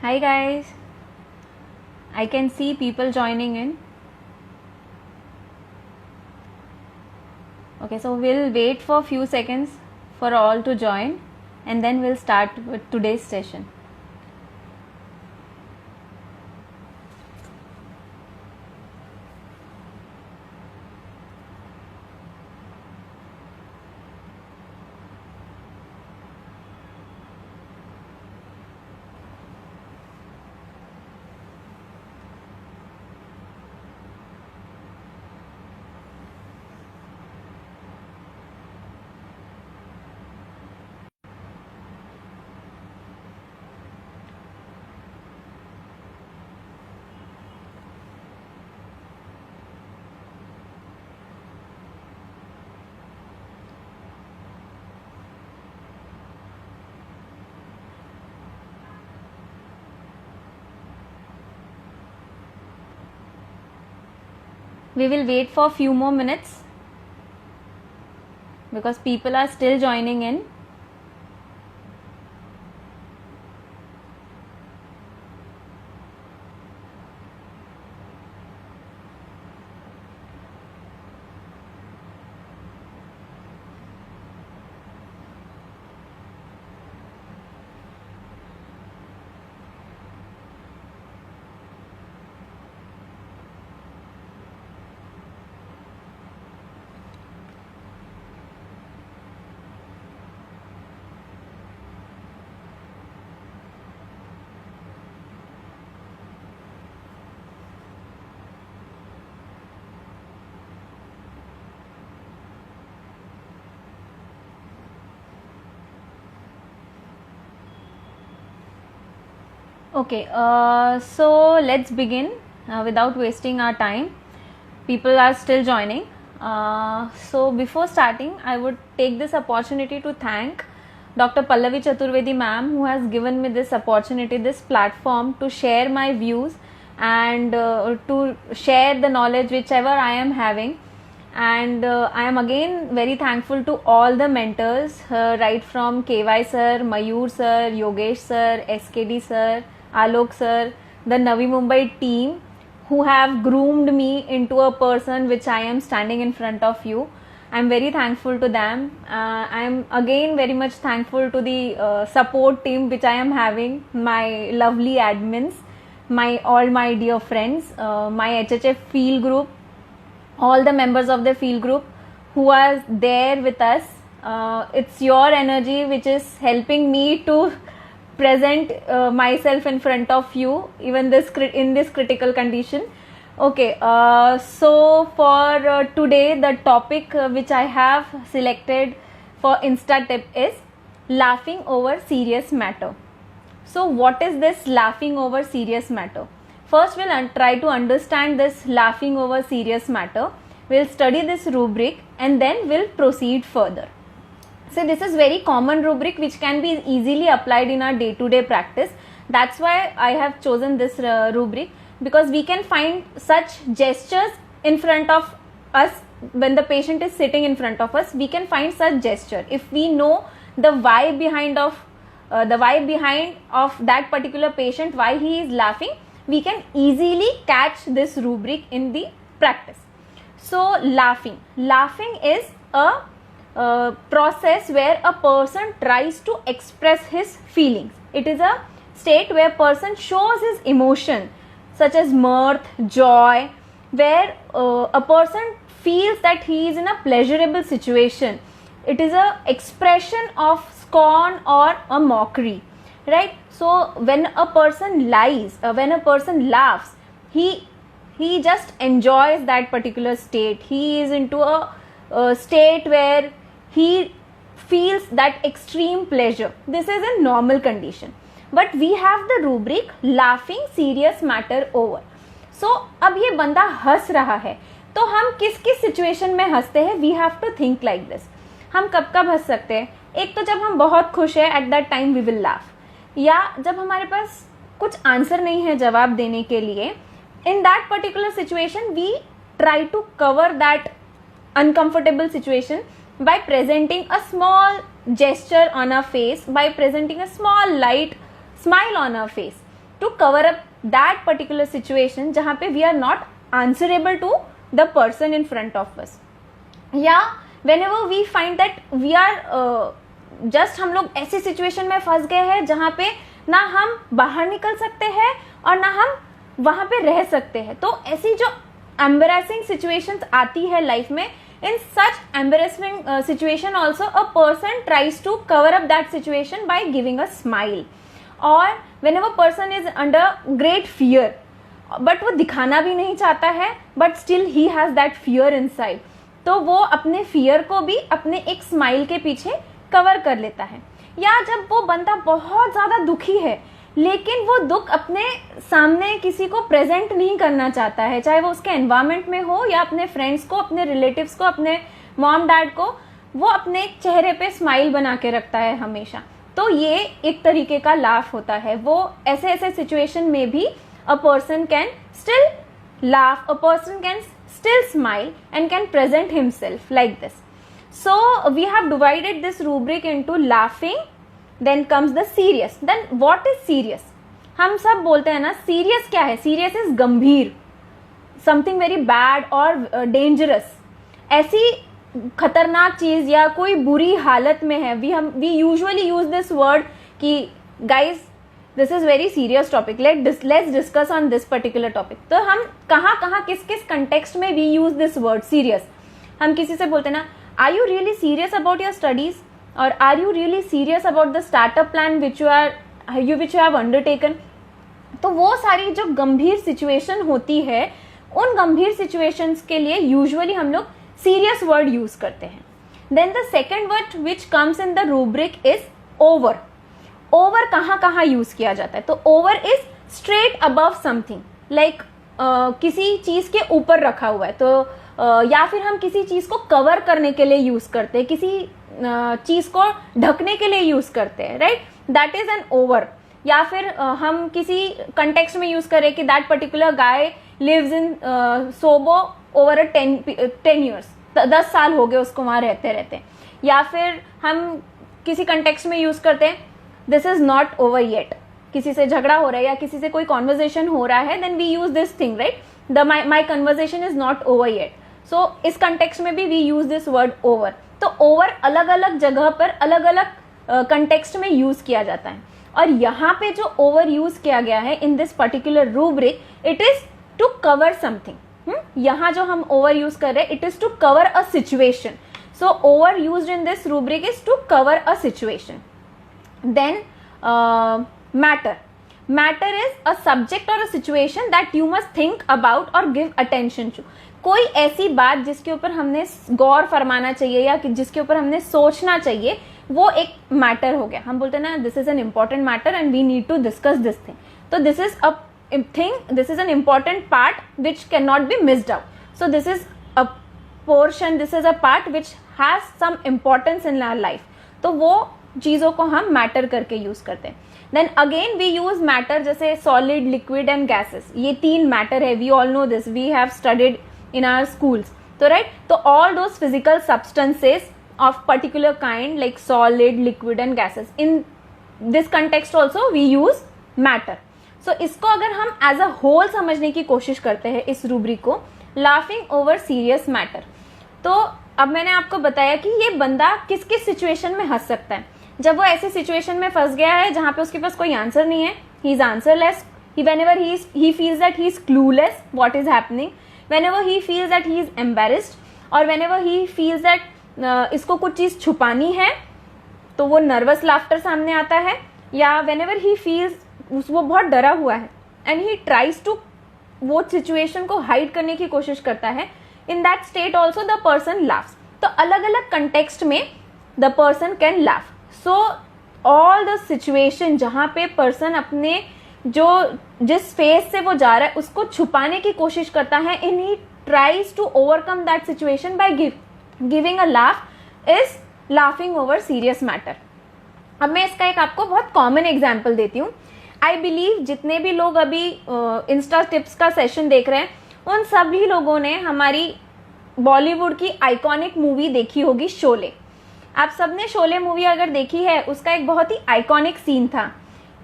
Hi guys, I can see people joining in. Okay, so we'll wait for a few seconds for all to join and then we'll start with today's session. We will wait for a few more minutes because people are still joining in. Okay, so let's begin without wasting our time. People are still joining. So before starting, I would take this opportunity to thank Dr. Pallavi Chaturvedi ma'am, who has given me this opportunity, this platform to share my views and to share the knowledge whichever I am having. And I am again very thankful to all the mentors, right from KY sir, Mayur sir, Yogesh sir, SKD sir, Alok sir, the Navi Mumbai team who have groomed me into a person which I am standing in front of you. I am very thankful to them. I am again very much thankful to the support team which I am having, my lovely admins, all my dear friends, my HHF field group, all the members of the field group who are there with us. It's your energy which is helping me to present myself in front of you even in this critical condition. Okay, so for today the topic which I have selected for Insta tip is laughing over serious matter. So what is this laughing over serious matter? First we'll try to understand this laughing over serious matter. We'll study this rubric and then we'll proceed further. So this is very common rubric which can be easily applied in our day-to-day practice. That's why I have chosen this rubric, because we can find such gestures in front of us when the patient is sitting in front of us. We can find such gesture. If we know the why behind of that particular patient, why he is laughing, we can easily catch this rubric in the practice. So laughing is a process where a person tries to express his feelings. It is a state where person shows his emotion such as mirth, joy, where a person feels that he is in a pleasurable situation. It is a expression of scorn or a mockery, right? So when a person when a person laughs, he just enjoys that particular state. He is into a state where he feels that extreme pleasure. This is a normal condition. But we have the rubric laughing serious matter over. So अब ये बंदा हंस रहा है तो हम किस किस सिचुएशन में हंसते हैं? We have to think like this. हम कब कब हंस सकते हैं? एक तो जब हम बहुत खुश है, at that time we will laugh, या जब हमारे पास कुछ आंसर नहीं है जवाब देने के लिए. In that particular situation, we try to cover that uncomfortable situation by presenting a small gesture on our face, by presenting a small light smile on our face. To cover up that particular situation जहाँ पे we are not answerable to the person in front of us, या whenever we find that we are just हम लोग ऐसी situation में फंस गए हैं जहाँ पे ना हम बाहर निकल सकते हैं और ना हम वहाँ पे रह सकते हैं. तो ऐसी जो एम्बेरेसिंग सिचुएशंस आती है लाइफ में, in such embarrassing situation also a person tries to cover up that situation by giving a smile. और whenever person is under great fear, but वो दिखाना भी नहीं चाहता है, but still he has that fear inside, तो वो अपने फियर को भी अपने एक स्माइल के पीछे कवर कर लेता है. या जब वो बंदा बहुत ज़्यादा दुखी है लेकिन वो दुख अपने सामने किसी को प्रेजेंट नहीं करना चाहता है, चाहे वो उसके एनवायरनमेंट में हो या अपने फ्रेंड्स को, अपने रिलेटिव्स को, अपने मॉम डैड को, वो अपने चेहरे पे स्माइल बना के रखता है हमेशा. तो ये एक तरीके का लाफ होता है. वो ऐसे ऐसे सिचुएशन में भी a person can still laugh, a person can still smile and can present himself like this. So we have divided this rubric into laughing, then comes the serious. Then what is serious? हम सब बोलते हैं ना serious क्या है? Serious is गंभीर, something very bad or dangerous. ऐसी खतरनाक चीज या कोई बुरी हालत में है. we usually use this word कि guys this is very serious topic, let's discuss on this particular topic. तो हम कहाँ किस किस context में we use this word serious. हम किसी से बोलते हैं ना are you really serious about your studies, or are you really serious about the startup plan which you have undertaken. तो वो सारी जो गंभीर सिचुएशन होती है, उन गंभीर सिचुएशंस के लिए यूजुअली हम लोग सीरियस वर्ड यूज करते हैं. Then the second word which comes in the rubric is over. Over कहाँ यूज किया जाता है? तो over is straight above something, like किसी चीज के ऊपर रखा हुआ है. तो या फिर हम किसी चीज को कवर करने के लिए यूज करते हैं, किसी चीज को ढकने के लिए यूज करते हैं, right, that is an over. या फिर हम किसी कंटेक्स्ट में यूज करें कि that particular guy lives in SoBo over 10 years, 10 साल हो गए उसको वहां रहते रहते. या फिर हम किसी कंटेक्स्ट में यूज करते हैं this is not over yet, किसी से झगड़ा हो रहा है या किसी से कोई कॉन्वर्जेशन हो रहा है, then we use this thing, right, the my conversation is not over yet. So इस कंटेक्स्ट में भी we use this word over. तो ओवर अलग अलग जगह पर अलग अलग कंटेक्स्ट में यूज किया जाता है. और यहाँ पे जो ओवर यूज किया गया है in this particular rubric, it is to cover something. यहाँ जो हम ओवर यूज कर रहे हैं, it is to cover a situation. So over used in this rubric is to cover a situation. Then matter. Matter is a subject or a situation that you must think about or give attention to. कोई ऐसी बात जिसके ऊपर हमने गौर फरमाना चाहिए या जिसके ऊपर हमने सोचना चाहिए, वो एक मैटर हो गया. हम बोलते हैं ना this is an important matter and we need to discuss this thing. तो this is a thing, this is an important part which can not be missed out. So this is a portion, this is a part which has some importance in our life. तो वो चीजों को हम matter करके use करते हैं. Then again we use matter, जैसे solid, liquid and gases. ये 3 मैटर है. We all know this, we have studied in our schools. तो राइट, तो all those physical substances of particular kind like solid, liquid and gases, in this context also we use matter. So इसको अगर हम as a whole समझने की कोशिश करते हैं इस रूब्रिक को, लाफिंग ओवर सीरियस मैटर. तो अब मैंने आपको बताया कि ये बंदा किस किस सिचुएशन में हंस सकता है. जब वो ऐसी सिचुएशन में फंस गया है जहां पे उसके पास कोई आंसर नहीं है, he is answerless. Whenever he feels that he is clueless what is happening, whenever he feels that he is embarrassed, और whenever he feels that इसको कुछ चीज छुपानी है तो वो नर्वस लाफ्टर सामने आता है. या whenever he feels वो बहुत डरा हुआ है एंड ही ट्राइज टू वो सिचुएशन को हाइड करने की कोशिश करता है, in that state also the person laughs. तो अलग अलग कंटेक्स्ट में the person can laugh. So all the situation जहां पे पर्सन अपने जिस फेज से वो जा रहा है उसको छुपाने की कोशिश करता है, in he tries to overcome that situation by giving a laugh, is laughing over serious matter. अब मैं इसका एक आपको बहुत कॉमन एग्जाम्पल देती हूँ. आई बिलीव जितने भी लोग अभी इंस्टा टिप्स का सेशन देख रहे हैं, उन सभी लोगों ने हमारी बॉलीवुड की आइकॉनिक मूवी देखी होगी, शोले. आप सबने शोले मूवी अगर देखी है, उसका एक बहुत ही आइकॉनिक सीन था.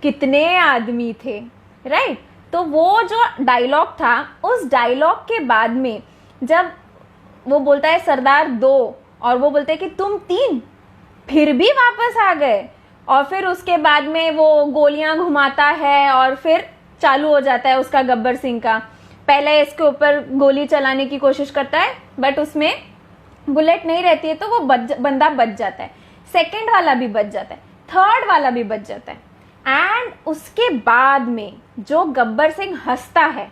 कितने आदमी थे, राइट। तो वो जो डायलॉग था, उस डायलॉग के बाद में जब वो बोलता है सरदार 2 और वो बोलते हैं कि तुम 3, फिर भी वापस आ गए, और फिर उसके बाद में वो गोलियां घुमाता है और फिर चालू हो जाता है उसका गब्बर सिंह का। पहले इसके ऊपर गोली चलाने की कोशिश करता है बट उसमें बुलेट नहीं रहती है, तो वो बंदा बच जाता है। सेकंड वाला भी बच जाता है, थर्ड वाला भी बच जाता है। एंड उसके बाद में जो गब्बर सिंह हंसता है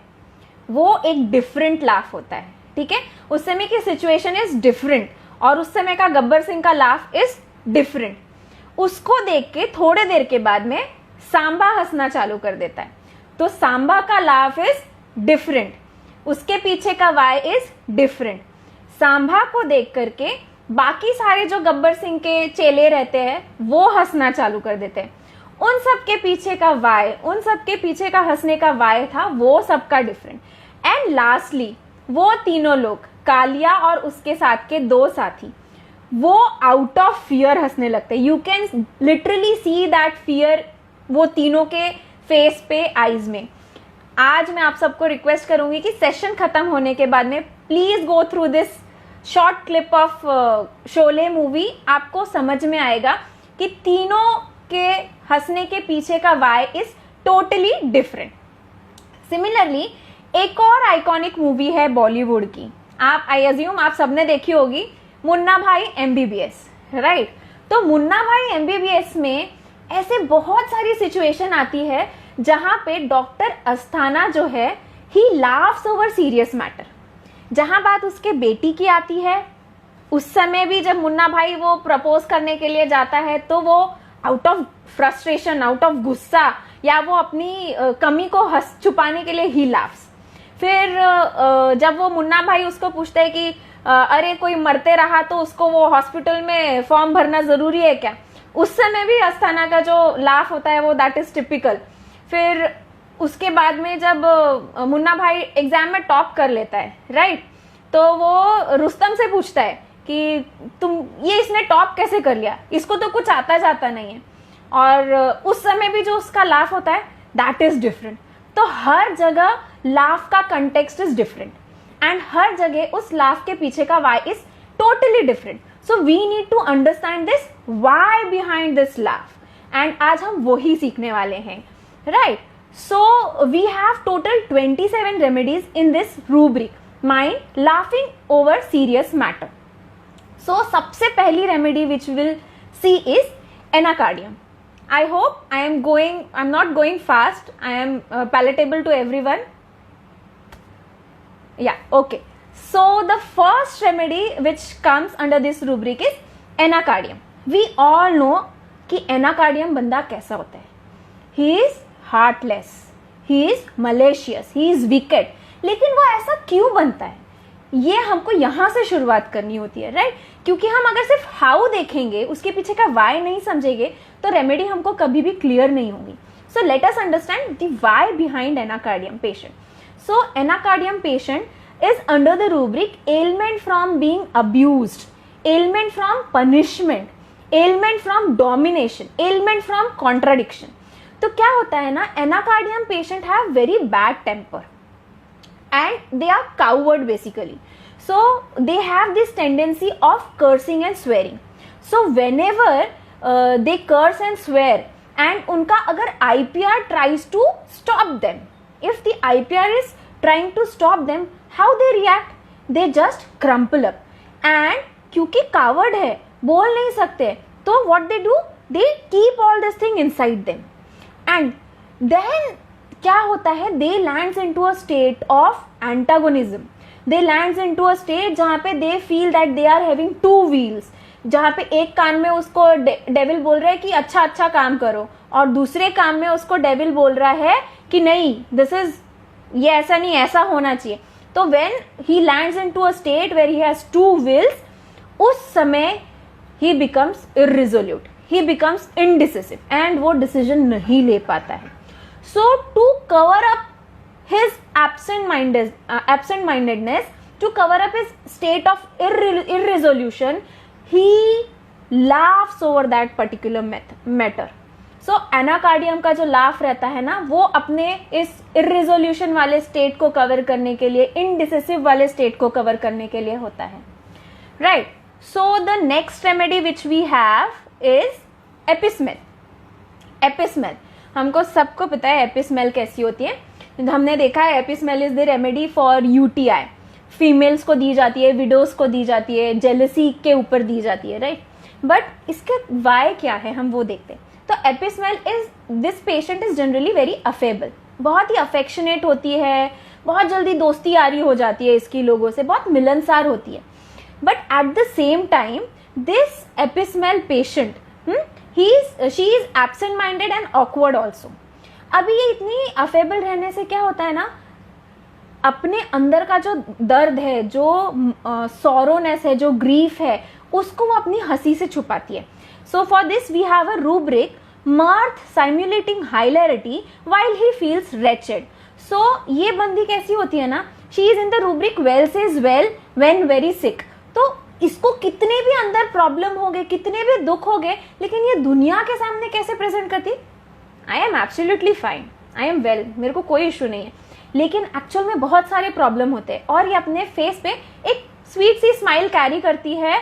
वो एक डिफरेंट लाफ होता है, ठीक है। उस समय की सिचुएशन इज डिफरेंट और उस समय का गब्बर सिंह का लाफ इज डिफरेंट। उसको देख के थोड़े देर के बाद में सांबा हंसना चालू कर देता है, तो सांबा का लाफ इज डिफरेंट, उसके पीछे का वाई इज डिफरेंट। सांबा को देख करके बाकी सारे जो गब्बर सिंह के चेले रहते हैं वो हंसना चालू कर देते हैं। उन सब के पीछे का वाई, उन सब के पीछे का हंसने का वाई था वो सबका डिफरेंट। एंड लास्टली वो तीनों लोग, कालिया और उसके साथ के 2 साथी, वो आउट ऑफ फियर हंसने लगते। You can literally see that fear वो तीनों के फेस पे, आईज में। आज मैं आप सबको रिक्वेस्ट करूंगी कि सेशन खत्म होने के बाद में please go through this short clip of Sholay movie. आपको समझ में आएगा कि तीनों के हंसने के पीछे का why is totally different. Similarly एक और आइकॉनिक मूवी है बॉलीवुड की, आप आई अज्यूम आप सबने देखी होगी, मुन्ना भाई एमबीबीएस, राइट। तो मुन्ना भाई एमबीबीएस में ऐसे बहुत सारी सिचुएशन आती है जहां पे डॉक्टर अस्थाना जो है ही लाफ्स ओवर सीरियस मैटर। जहां बात उसके बेटी की आती है, उस समय भी जब मुन्ना भाई वो प्रपोज करने के लिए जाता है तो वो out of frustration, out of गुस्सा या वो अपनी कमी को छुपाने के लिए ही लाफ्स। फिर जब वो मुन्ना भाई उसको पूछता है कि अरे कोई मरते रहा तो उसको वो हॉस्पिटल में फॉर्म भरना जरूरी है क्या, उस समय भी अस्थाना का जो लाफ होता है वो दैट इज टिपिकल। फिर उसके बाद में जब मुन्ना भाई एग्जाम में टॉप कर लेता है, राइट, तो वो रुस्तम से पूछता है कि तुम ये इसने टॉप कैसे कर लिया, इसको तो कुछ आता जाता नहीं है। और उस समय भी जो उसका लाफ होता है दैट इज डिफरेंट। तो हर जगह लाफ का कंटेक्स्ट इज डिफरेंट एंड हर जगह उस लाफ के पीछे का why is totally different. So we need to understand this why behind this laugh and आज हम वही सीखने वाले हैं, right. So we have total 27 remedies in this rubric, mind laughing over serious matter. So सबसे पहली remedy which will see is anacardium. I hope I'm not going fast. I am palatable to everyone. Yeah, okay. So the first remedy which comes under this rubric is anacardium. We all know कि anacardium बंदा कैसा होता है. He is heartless. He is malicious. He is wicked. लेकिन वो ऐसा क्यों बनता है, ये हमको यहाँ से शुरुआत करनी होती है, राइट। क्योंकि हम अगर सिर्फ हाउ देखेंगे, उसके पीछे का वाई नहीं समझेंगे, तो रेमेडी हमको कभी भी क्लियर नहीं होगी। So let us understand the why behind anacardium patient. So anacardium patient is under the rubric ailment from being abused, ailment from punishment, ailment from domination, ailment from contradiction. तो क्या होता है ना, anacardium patient have very bad temper and they are coward basically, so they have this tendency of cursing and swearing. So whenever they curse and swear and unka agar IPR tries to stop them, if the IPR is trying to stop them, how they react, they just crumple up and kyunki coward hai, bol nahi sakte, तो what they do, they keep all this thing inside them and then क्या होता है, they lands into a state of antagonism, they lands into a state जहां पे they feel that they are having 2 wheels, जहां पे एक कान में उसको डेविल बोल रहा है कि अच्छा अच्छा काम करो और दूसरे कान में उसको डेविल बोल रहा है कि नहीं दिस इज, ये ऐसा नहीं, ऐसा होना चाहिए। तो when he lands into a state where he has 2 wheels, उस समय he becomes irresolute, he becomes indecisive and वो डिसीजन नहीं ले पाता है। So to cover up his absent-mindedness, to cover up his state of irresolution, he laughs over that particular matter. So Anacardium का जो laugh रहता है ना, वो अपने इस इर्रिजोल्यूशन वाले स्टेट को कवर करने के लिए, इनडिसिसिव वाले स्टेट को कवर करने के लिए होता है, right. So the next remedy which we have is apis mel. Apis mel, हमको सबको पता है एपिस्मेल कैसी होती है. हमने देखा है apis mel is the remedy for UTI. Females को दी जाती है, विडोज को दी जाती है, जेलसी के ऊपर दी जाती है, राइट. बट इसके वाई क्या है हम वो देखते हैं. तो apis mel is, this patient is generally very affable, बहुत ही अफेक्शनेट होती है, बहुत जल्दी दोस्ती यारी हो जाती है इसकी लोगों से, बहुत मिलनसार होती है. But at the same time this apis mel patient, she is absent minded and awkward also. अभी ये इतनी अफेबल रहने से क्या होता है ना, अपने अंदर का जो दर्द है, जो सॉरोनेस है, जो ग्रीफ है, उसको वो अपनी हंसी से छुपाती है. So for this we have a rubric, mirth simulating hilarity while he feels wretched. So ये बंदी कैसी होती है ना, she is in the rubric well says well when very sick. तो इसको कितने भी अंदर प्रॉब्लम हो गए, कितने भी दुख हो गए, लेकिन ये दुनिया के सामने कैसे प्रेजेंट करती, I am absolutely fine, I am well, मेरे को कोई इशू नहीं है. लेकिन एक्चुअल में बहुत सारे प्रॉब्लम होते हैं और ये अपने फेस पे एक स्वीट सी स्माइल कैरी करती है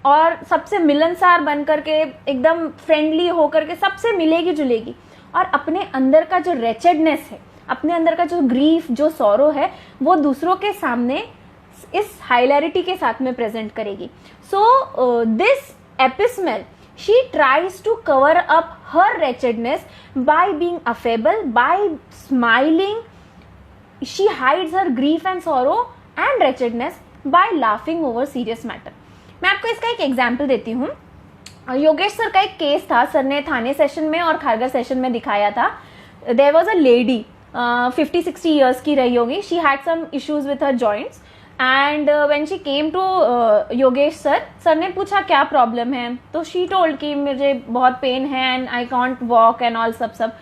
और सबसे मिलनसार बन करके, एकदम फ्रेंडली होकर के सबसे मिलेगी जुलेगी, और अपने अंदर का जो रेचेडनेस है, अपने अंदर का जो ग्रीफ, जो सॉरो है, वो दूसरों के सामने इस हाइलैरिटी के साथ में प्रेजेंट करेगी. So this apis mel, she tries to cover up her wretchedness by being affable, by smiling. She hides her grief and sorrow and wretchedness by laughing over serious matter. मैं आपको इसका एक एग्जाम्पल देती हूँ. योगेश सर का एक case था, sir ने थाने सेशन में और खारगर सेशन में दिखाया था. There was a lady 50-60 years की रही होगी. She had some issues with her joints and when she came to Yogesh sir, sir ने पूछा क्या प्रॉब्लम है, तो शी टोल्ड कि मुझे बहुत पेन है and I can't walk and all सब.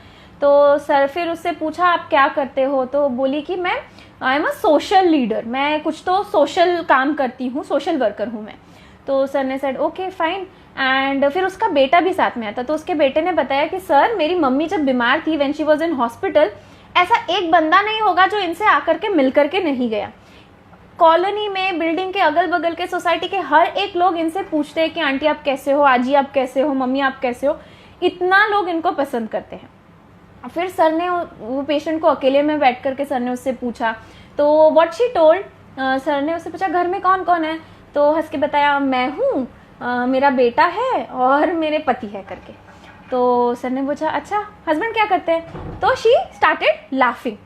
तो सर फिर उससे पूछा आप क्या करते हो, तो बोली कि मैं I am a social leader, मैं कुछ तो सोशल काम करती हूँ, सोशल वर्कर हूँ मैं. तो सर ने सेड ओके फाइन. एंड फिर उसका बेटा भी साथ में आता, तो उसके बेटे ने बताया कि सर मेरी मम्मी जब बीमार थी, when she was in hospital, ऐसा एक बंदा नहीं होगा जो इनसे आकर के मिल करके नहीं गया. कॉलोनी में, बिल्डिंग के अगल बगल के, सोसाइटी के हर एक लोग इनसे पूछते हैं कि आंटी आप कैसे हो, आजी आप कैसे हो, मम्मी आप कैसे हो. इतना लोग इनको पसंद करते हैं. फिर सर ने वो पेशेंट को अकेले में बैठ करके सर ने उससे पूछा, तो व्हाट शी टोल्ड, सर ने उससे पूछा घर में कौन कौन है, तो हंस के बताया मैं हूँ, मेरा बेटा है और मेरे पति है करके. तो सर ने पूछा अच्छा हस्बैंड क्या करते हैं, तो शी स्टार्टेड लाफिंग,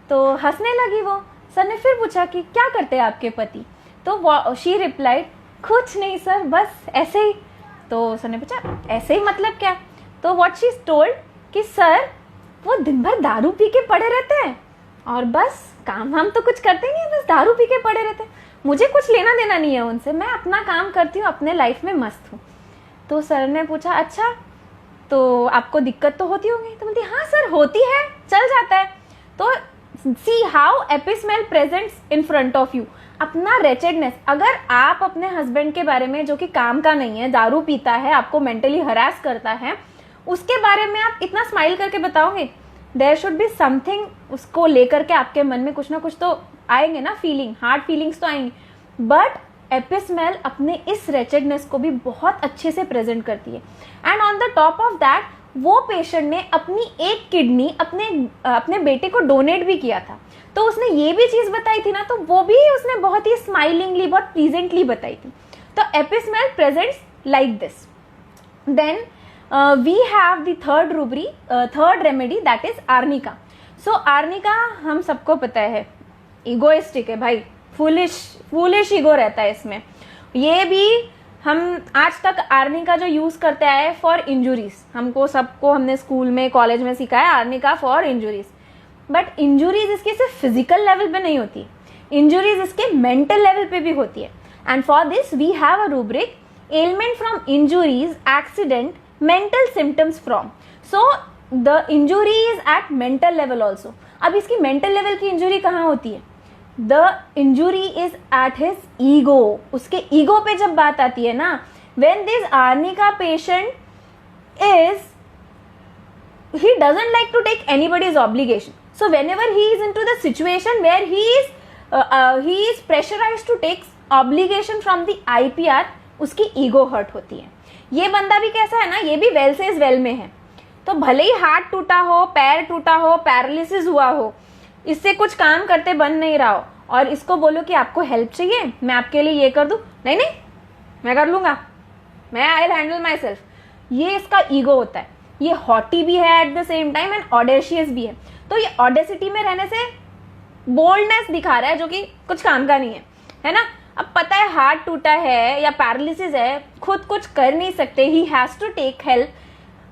तो हंसने लगी वो. सर ने फिर पूछा कि क्या करते हैं आपके पति, तो शी रिप्लाइड कुछ नहीं सर बस ऐसे ही. तो सर ने पूछा ऐसे ही मतलब क्या, तो व्हाट शी टोल्ड कि सर वो दिन भर दारू पी के पड़े रहते हैं और बस काम वाम तो कुछ करते नहीं, बस दारू पी के पड़े रहते हैं, मुझे कुछ लेना देना नहीं है उनसे, मैं अपना काम करती हूँ, अपने लाइफ में मस्त हूँ. तो सर ने पूछा अच्छा तो आपको दिक्कत तो होती होगी, तो बोलती हाँ सर होती है, चल जाता है. तो see how apis mel presents in front of you, अपना रेचेडनेस. अगर आप अपने हस्बैंड के बारे में, जो कि काम का नहीं है, दारू पीता है, आपको मेंटली हरास करता है, उसके बारे में आप इतना स्माइल करके बताओगे, देयर शुड बी समथिंग, उसको लेकर के आपके मन में कुछ ना कुछ तो आएंगे ना, फीलिंग, हार्ड फीलिंग्स तो आएंगे. बट एपिस्मेल अपने इस रेचेडनेस को भी बहुत अच्छे से प्रेजेंट करती है. And on the top of that, वो पेशेंट ने अपनी एक किडनी अपने बेटे को डोनेट भी किया था. तो उसने ये भी चीज बताई थी ना, तो वो भी उसने बहुत ही स्माइलिंगली, बहुत प्लीजेंटली बताई थी. तो apis mel presents like this. Then we have the third remedy, that is arnica. So arnica हम सबको पता है इगोइस्टिक है भाई, फूलिश ईगो रहता है इसमें. ये भी हम आज तक आर्निका जो यूज करते आए फॉर इंजुरीज, हमको सबको हमने स्कूल में, कॉलेज में सिखाया arnica for injuries. But injuries इसकी सिर्फ फिजिकल लेवल पे नहीं होती, इंजुरीज इसके मेंटल लेवल पे भी होती है. And for this we have a rubric, ailment from injuries, accident, mental symptoms from. So the injury is at mental level also. अब इसकी mental level की इंजुरी कहाँ होती है, the injury is at his ego. उसके ego पे जब बात आती है ना, when this arnica patient is he doesn't like to take anybody's obligation. So whenever he is into the situation where he is pressurized to take obligation from the IPR, उसकी ego hurt होती है. ये बंदा भी कैसा है ना, ये भी वेल से इज वेल में है. तो भले ही हाथ टूटा हो, पैर टूटा हो, पैरालिसिस हुआ हो, इससे कुछ काम करते बन नहीं रहा हो, और इसको बोलो कि आपको हेल्प चाहिए, मैं आपके लिए ये कर दूं, नहीं नहीं मैं कर लूंगा, मैं I will handle my self. ये इसका ईगो होता है. ये हॉटी भी है eight the same time and audacious भी है. तो ये ऑडेसिटी में रहने से बोल्डनेस दिखा रहा है, जो कि कुछ काम का नहीं है ना. अब पता है हाथ टूटा है या पैरालिसिस है, खुद कुछ कर नहीं सकते, he has to take help,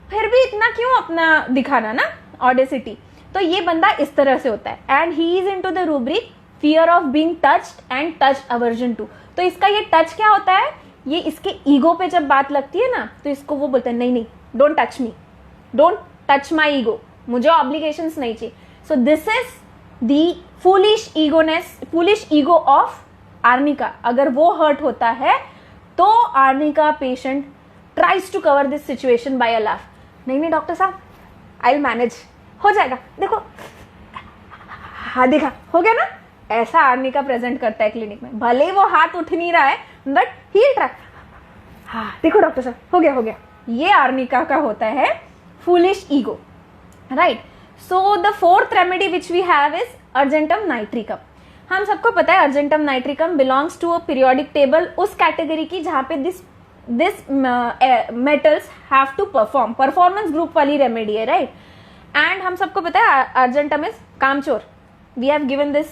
फिर भी इतना क्यों अपना दिखाना ना, ऑडेसिटी. तो ये बंदा इस तरह से होता है. And he is into the rubric fear of being touched and touch aversion to. तो इसका ये टच क्या होता है, ये इसके ईगो पे जब बात लगती है ना, तो इसको वो बोलता है नहीं नहीं, don't touch me, don't touch my ego, मुझे ऑब्लिगेशंस नहीं चाहिए. So this is the foolish ego of arnica. अगर वो हर्ट होता है तो arnica patient tries to cover this situation by a laugh. नहीं नहीं डॉक्टर साहब, आई विल मैनेज, हो जाएगा, देखो हाँ देखा हो गया ना. ऐसा आर्निका प्रेजेंट करता है क्लिनिक में. भले ही वो हाथ उठ नहीं रहा है, बट ही विल ट्राई, हाँ देखो डॉक्टर साहब हो गया हो गया. ये आर्निका का होता है foolish ego, right. So the fourth remedy which we have is argentum nitricum. हम सबको पता है argentum nitricum belongs to a periodic table, उस कैटेगरी की जहां पे this metals have to perform, performance group वाली रेमेडी है, राइट. एंड हम सबको पता है अर्जेंटम इज कामचोर. We have given this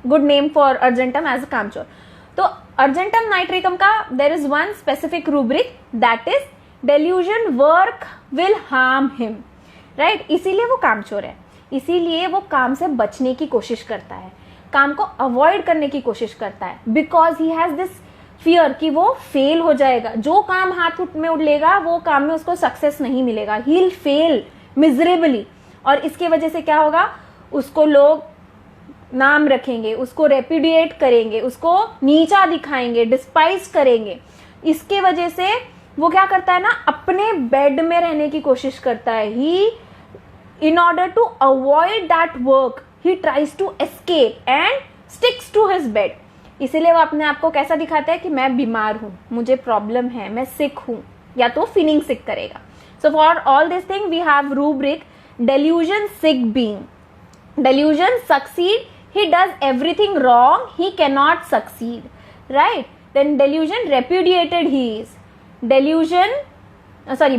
good name for argentum as कामचोर. तो अर्जेंटम नाइट्रिकम का there is one specific rubric, that is delusion work will harm him, right. इसीलिए वो कामचोर है, इसीलिए वो काम से बचने की कोशिश करता है, काम को अवॉइड करने की कोशिश करता है, because he has this fear कि वो फेल हो जाएगा. जो काम हाथ में उड़ेगा वो काम में उसको सक्सेस नहीं मिलेगा, ही विल फेल मिजरेबली. और इसके वजह से क्या होगा, उसको लोग नाम रखेंगे, उसको रेपुडिएट करेंगे, उसको नीचा दिखाएंगे, डिस्पाइज करेंगे. इसके वजह से वो क्या करता है ना, अपने बेड में रहने की कोशिश करता है. He in order to avoid that work he tries to escape and sticks to his bed. इसीलिए वो अपने आप को कैसा दिखाता है कि मैं बीमार हूं, मुझे प्रॉब्लम है, मैं सिक हूं, या तो फीलिंग सिक करेगा. So for all this thing we have rubric delusion sick being. Delusion succeed, he does everything wrong, he cannot succeed, right. Then delusion repudiated he is. Delusion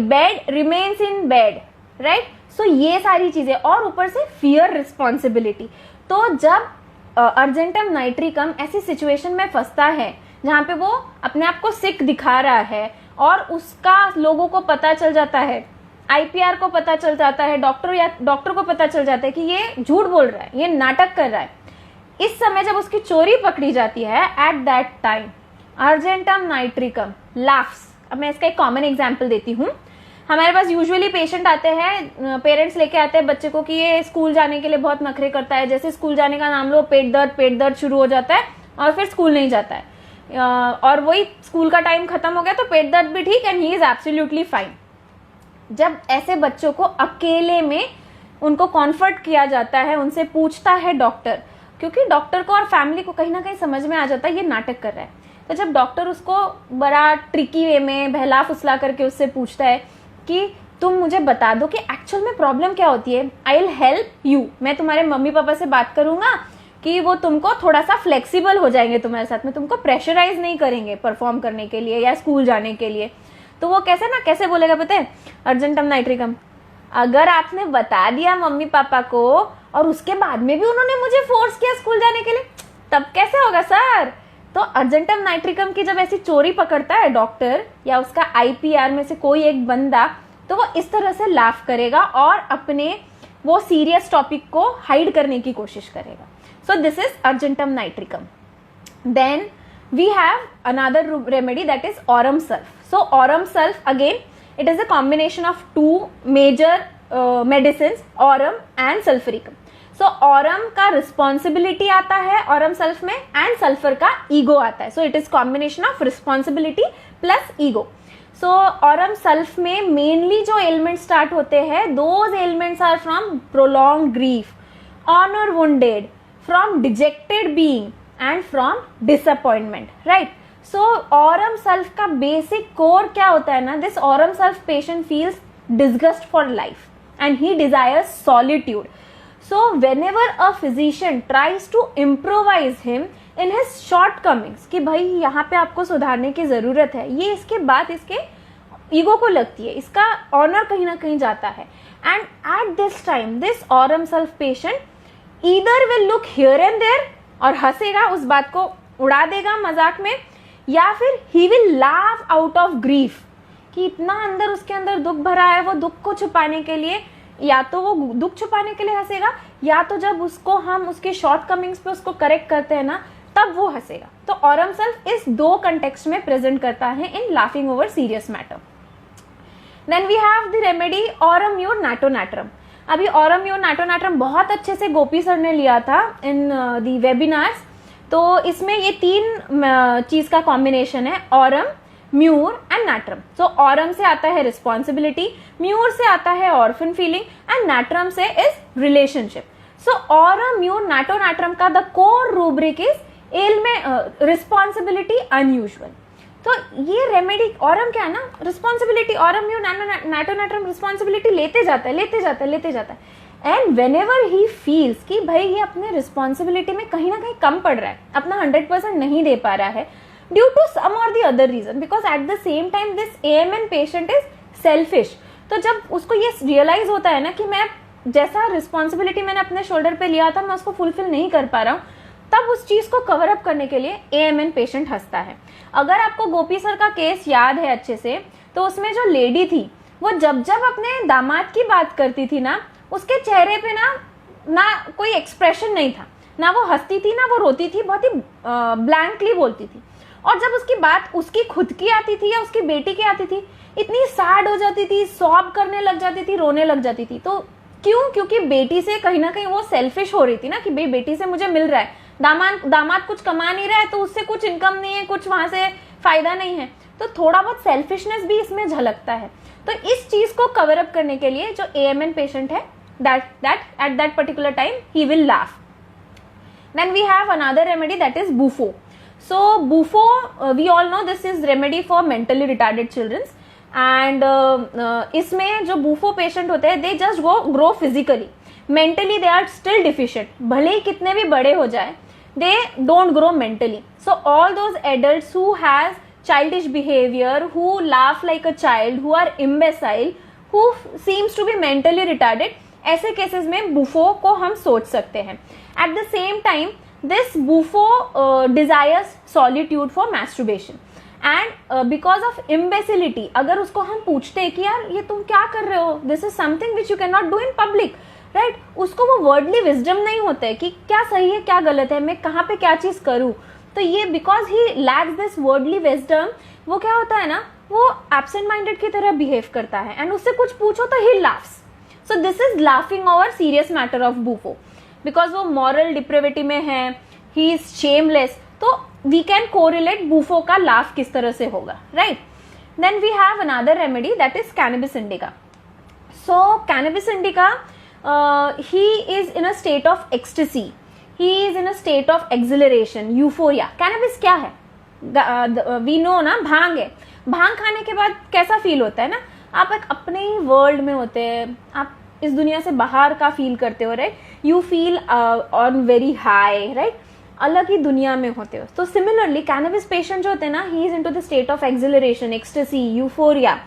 bed remains in bed, right. सो ये सारी चीजें, और ऊपर से fear responsibility. तो जब argentum nitricum ऐसी situation में फंसता है जहां पे वो अपने आप को सिक दिखा रहा है, और उसका लोगों को पता चल जाता है, आईपीआर को पता चल जाता है, डॉक्टर को पता चल जाता है कि ये झूठ बोल रहा है, ये नाटक कर रहा है. इस समय जब उसकी चोरी पकड़ी जाती है, at that time argentum nitricum laughs. अब मैं इसका एक कॉमन एग्जाम्पल देती हूँ. हमारे पास यूजुअली पेशेंट आते हैं, पेरेंट्स लेके आते हैं बच्चे को कि ये स्कूल जाने के लिए बहुत नखरे करता है. जैसे स्कूल जाने का नाम लो, पेट दर्द शुरू हो जाता है और फिर स्कूल नहीं जाता है. और वही स्कूल का टाइम खत्म हो गया तो पेट दर्द भी ठीक, and he is absolutely fine. जब ऐसे बच्चों को अकेले में उनको कॉन्फर्ट किया जाता है, उनसे पूछता है डॉक्टर, क्योंकि डॉक्टर को और फैमिली को कहीं ना कहीं समझ में आ जाता है ये नाटक कर रहा है. तो जब डॉक्टर उसको बड़ा ट्रिकी वे में बहला फुसला करके उससे पूछता है कि तुम मुझे बता दो कि एक्चुअल में प्रॉब्लम क्या होती है, आई विल हेल्प यू, मैं तुम्हारे मम्मी पापा से बात करूंगा कि वो तुमको थोड़ा सा फ्लेक्सिबल हो जाएंगे तुम्हारे साथ में, तुमको प्रेशराइज नहीं करेंगे परफॉर्म करने के लिए या स्कूल जाने के लिए. तो वो कैसे बोलेगा पता है, अर्जेंटम नाइट्रिकम, अगर आपने बता दिया मम्मी पापा को और उसके बाद में भी उन्होंने मुझे फोर्स किया स्कूल जाने के लिए, तब कैसे होगा सर. तो अर्जेंटम नाइट्रिकम की जब ऐसी चोरी पकड़ता है डॉक्टर या उसका आईपीआर में से कोई एक बंदा, तो वो इस तरह से लाफ करेगा और अपने वो सीरियस टॉपिक को हाइड करने की कोशिश करेगा. So this is argentum nitricum. Then we have another remedy, that is aurum sulph. So aurum sulph, again it is a combination of two major medicines, aurum and sulfuricum. So aurum का responsibility आता है aurum sulph में, and sulfur का ego आता है. So it is combination of responsibility plus ego. So aurum sulph में mainly जो ailment start होते हैं, those ailments are from prolong grief, honour wounded, from dejected being and from disappointment, right. So aurum sulph का basic core क्या होता है ना, this aurum sulph patient feels disgust for life and he desires solitude. So whenever a physician tries to improvise him in his shortcomings कि भाई यहाँ पे आपको सुधारने की ज़रूरत है, ये इसके बाद इसके ईगो को लगती है, इसका ऑनर कहीं ना कहीं जाता है. And at this time this aurum sulph patient either will look here and there और हंसेगा, उस बात को उड़ा देगा मजाक में, या फिर ही will laugh out of grief कि इतना अंदर उसके अंदर दुख भरा है, वो दुख को छुपाने के लिए या तो वो दुख छुपाने के लिए हंसेगा, या तो जब उसको हम उसके शॉर्ट कमिंग्स पे उसको करेक्ट करते हैं ना तब वो हंसेगा. तो ऑरम सेल्फ इस दो कंटेक्स्ट में प्रेजेंट करता है in laughing over serious matter. Then we have the remedy aurum mur natronatum. अभी ऑरम्यूर नाटोनाट्रम बहुत अच्छे से गोपी सर ने लिया था इन दी वेबिनार्स. तो इसमें ये तीन चीज का कॉम्बिनेशन है, aurum, mur and natrum. So aurum से आता है रिस्पॉन्सिबिलिटी, म्यूर से आता है ऑर्फन फीलिंग एंड नाट्रम से is relationship. So aurum, mur, natronatum का द कोर रूब्रिक इज एल में रिस्पॉन्सिबिलिटी अनयूजुअल. तो ये रेमेडी ऑरम क्या है ना, responsibility, aurum, mur, natronatum responsibility लेते जाता है. And whenever he feels कि भाई ये अपने रिस्पॉन्सिबिलिटी में कहीं ना कहीं कम पड़ रहा है, अपना 100% नहीं दे पा रहा है, due to some or the other reason, because at the same time this AMN patient is selfish. तो जब उसको ये रियलाइज होता है ना कि मैं जैसा रिस्पॉन्सिबिलिटी मैंने अपने शोल्डर पे लिया था मैं उसको फुलफिल नहीं कर पा रहा हूँ, तब उस चीज को कवर अप करने के लिए AMN पेशेंट हंसता है. अगर आपको गोपी सर का केस याद है अच्छे से, तो उसमें जो लेडी थी वो जब जब अपने दामाद की बात करती थी ना, उसके चेहरे पे ना कोई एक्सप्रेशन नहीं था, ना वो हंसती थी ना वो रोती थी, बहुत ही ब्लैंकली बोलती थी. और जब उसकी बात उसकी खुद की आती थी या उसकी बेटी की आती थी, इतनी सैड हो जाती थी, सॉब करने लग जाती थी, रोने लग जाती थी. तो क्यों? क्योंकि बेटी से कहीं ना कहीं वो सेल्फिश हो रही थी ना कि भाई बेटी से मुझे मिल रहा है, दामाद कुछ कमा नहीं रहा है तो उससे कुछ इनकम नहीं है, कुछ वहां से फायदा नहीं है. तो थोड़ा बहुत सेल्फिशनेस भी इसमें झलकता है. तो इस चीज को कवर अप करने के लिए जो AMN पेशेंट है, that at that particular time he will laugh. Then we have another remedy, that is Bufo. So Bufo, we all know this is remedy for mentally retarded children. And इसमें जो Bufo patient होते हैं, they just grow physically, mentally they are still deficient. भले ही कितने भी बड़े हो जाए, they don't grow mentally. So all those adults who has childish behavior, who laugh like a child, who are imbecile, who seems to be mentally retarded, ऐसे cases में Bufo को हम सोच सकते हैं. At the same time, this Bufo desires solitude for masturbation. And because of imbecility, अगर उसको हम पूछते हैं कि यार ये तुम क्या कर रहे हो, this is something which you cannot do in public, right? उसको वो वर्डली विजडम नहीं होता है कि क्या सही है क्या गलत है, मैं कहाँ पे क्या चीज करूँ. तो ये because he lakhs this worldly wisdom, वो क्या होता है ना, वो एब्सेंट माइंडेड की तरह बिहेव करता है. एंड उससे कुछ पूछो तो he laughs. So this is laughing over serious matter of Bufo. Because वो मॉरल डिप्रेविटी में है, ही इज शेमलेस. तो वी कैन कोरिलेट Bufo का लाफ किस तरह से होगा, right. Then we have another remedy, that is cannabis indica. So cannabis indica, he is in a state of ecstasy, he is in a state of exhilaration, euphoria. Cannabis क्या है? We know ना, भांग है. भांग खाने के बाद कैसा feel होता है ना, आप एक अपने ही वर्ल्ड में होते हैं, आप इस दुनिया से बाहर का फील करते हो, right. You feel on very high, right, अलग ही दुनिया में होते हो. तो सिमिलरली कैनबिस पेशेंट जो होते हैं ना, he is into the state of exhilaration, ecstasy, euphoria.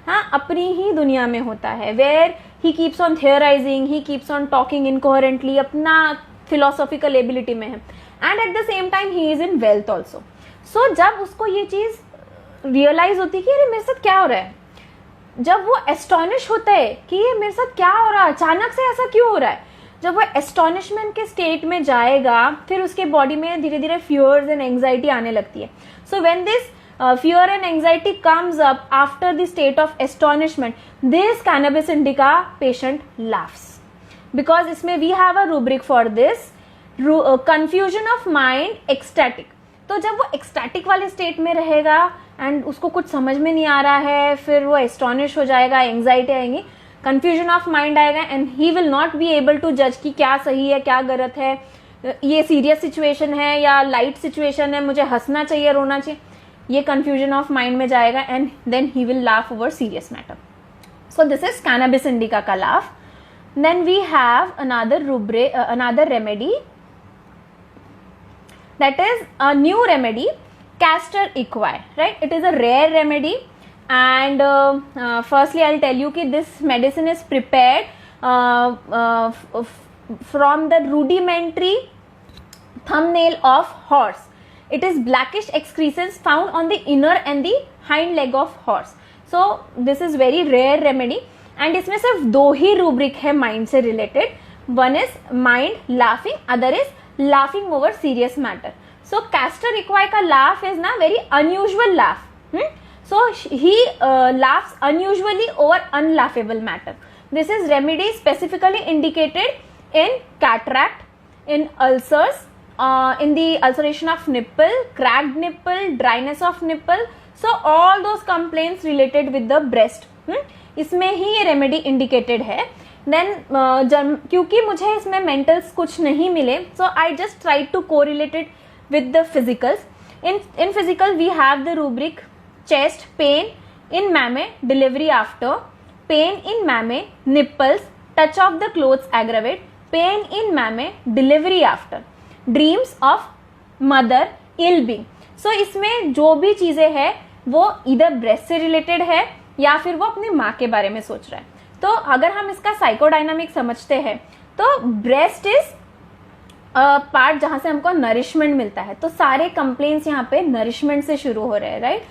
हाँ, अपनी ही दुनिया में होता है, where he keeps on theorizing, he keeps on talking incoherently, अपना फिलोसॉफिकल एबिलिटी में है. And at the same time he is in wealth also. So जब उसको ये चीज रियलाइज होती है कि अरे मेरे साथ क्या हो रहा है, जब वो एस्टॉनिश होता है कि ये मेरे साथ क्या हो रहा है, अचानक से ऐसा क्यों हो रहा है, जब वो एस्टॉनिशमेंट के स्टेट में जाएगा, फिर उसके बॉडी में धीरे धीरे फियर्स एंड एंग्जाइटी आने लगती है. So when this fear and anxiety comes up after the state of astonishment, this cannabis indica patient laughs, because इसमें we have a rubric for this, confusion of mind, ecstatic. तो जब वो ecstatic वाले state में रहेगा, and उसको कुछ समझ में नहीं आ रहा है, फिर वो एस्टॉनिश हो जाएगा, एंग्जाइटी आएंगी, कंफ्यूजन ऑफ माइंड आएगा, and he will not be able to जज कि क्या सही है क्या गलत है, ये सीरियस सिचुएशन है या लाइट सिचुएशन है, मुझे हंसना चाहिए रोना चाहिए, ये कंफ्यूजन ऑफ माइंड में जाएगा, and then he will laugh over serious matter. So this is cannabis indica का laugh. Then we have another remedy, that is a new remedy, castor equi, right? It is a rare remedy, and firstly I'll tell you that this medicine is prepared from the rudimentary thumbnail of horse. It is blackish excrescence found on the inner and the hind leg of horse. So this is very rare remedy, and इसमें सिर्फ 2 ही rubric है mind से related. One is mind laughing, other is laughing over serious matter. So castor equi का laugh is ना very unusual laugh. So he laughs unusually over unlaughable matter. This is remedy specifically indicated in cataract, in ulcers, in the ulceration of nipple, cracked nipple, dryness of nipple. So all those complaints related with the breast, इसमें ही ये remedy indicated है. Then क्योंकि मुझे इसमें मेंटल्स कुछ नहीं मिले, so I just try to correlated with the physicals. In physical we have the rubric chest pain in mammæ, delivery after, pain in mammæ, nipples, touch of the clothes aggravate, pain in mammæ, delivery after, dreams of mother, ill being. So इसमें जो भी चीजें हैं वो इधर breast से related है या फिर वो अपनी माँ के बारे में सोच रहा है. तो अगर हम इसका साइकोडायनामिक समझते हैं तो ब्रेस्ट इज पार्ट जहां से हमको नरिशमेंट मिलता है. तो सारे कंप्लेन्स यहाँ पे नरिशमेंट से शुरू हो रहे हैं, राइट?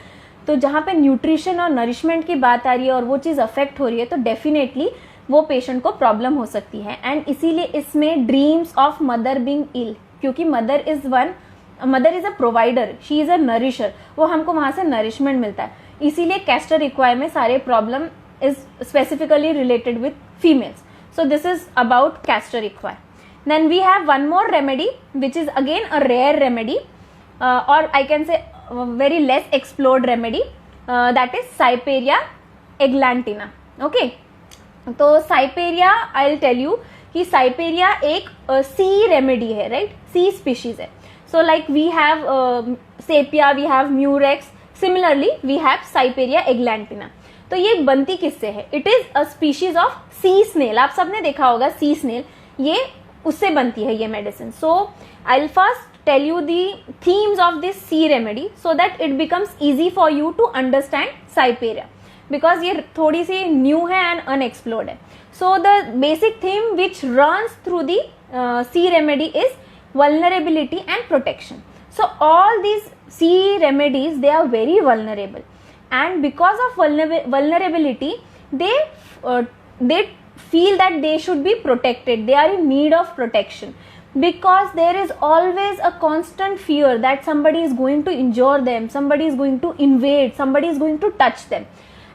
तो जहाँ पे न्यूट्रिशन और नरिशमेंट की बात आ रही है और वो चीज़ अफेक्ट हो रही है तो डेफिनेटली वो पेशेंट को प्रॉब्लम हो सकती है. एंड इसीलिए इसमें dreams of mother being ill, क्योंकि mother is a provider, she is a nourisher, वो हमको वहां से नरिशमेंट मिलता है. इसीलिए कैस्टर इक्वाई में सारे problem is specifically related with females. So this is about castor equi. Then we have one more remedy which is again a rare remedy, और I can say very less explored remedy, that is Cyparia eglantina. Okay, तो Cyparia I'll tell you कि Cyparia एक sea remedy है, right? sea species है. So like we have Sapia, we have Murex, similarly we have Cyparia eglantina. तो ये बनती किससे है? It is a species of sea snail. आप सबने देखा होगा sea snail, ये उससे बनती है ये medicine. So I'll first tell you the themes of this sea remedy so that it becomes easy for you to understand Cyparia, because ये थोड़ी सी new है and unexplored है. So the basic theme which runs through the sea remedy is vulnerability and protection. So all these sea remedies, they are very vulnerable, and because of vulnerability they feel that they should be protected, they are in need of protection, because there is always a constant fear that somebody is going to injure them, somebody is going to invade, somebody is going to touch them,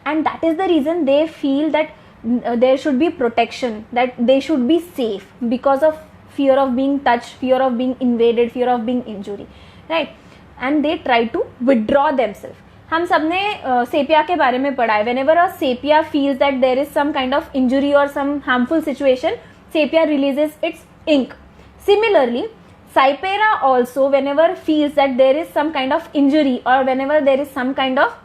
and that is the reason they feel that there should be protection, that they should be safe because of fear of being touched, fear of being invaded, fear of being injury, right? And they try to withdraw themselves. हम सबने sepia के बारे में पढ़ा है. whenever a sepia feels that there is some kind of injury or some harmful situation, sepia releases its ink. Similarly, Cyparia also, whenever feels that there is some kind of injury or whenever there is some kind of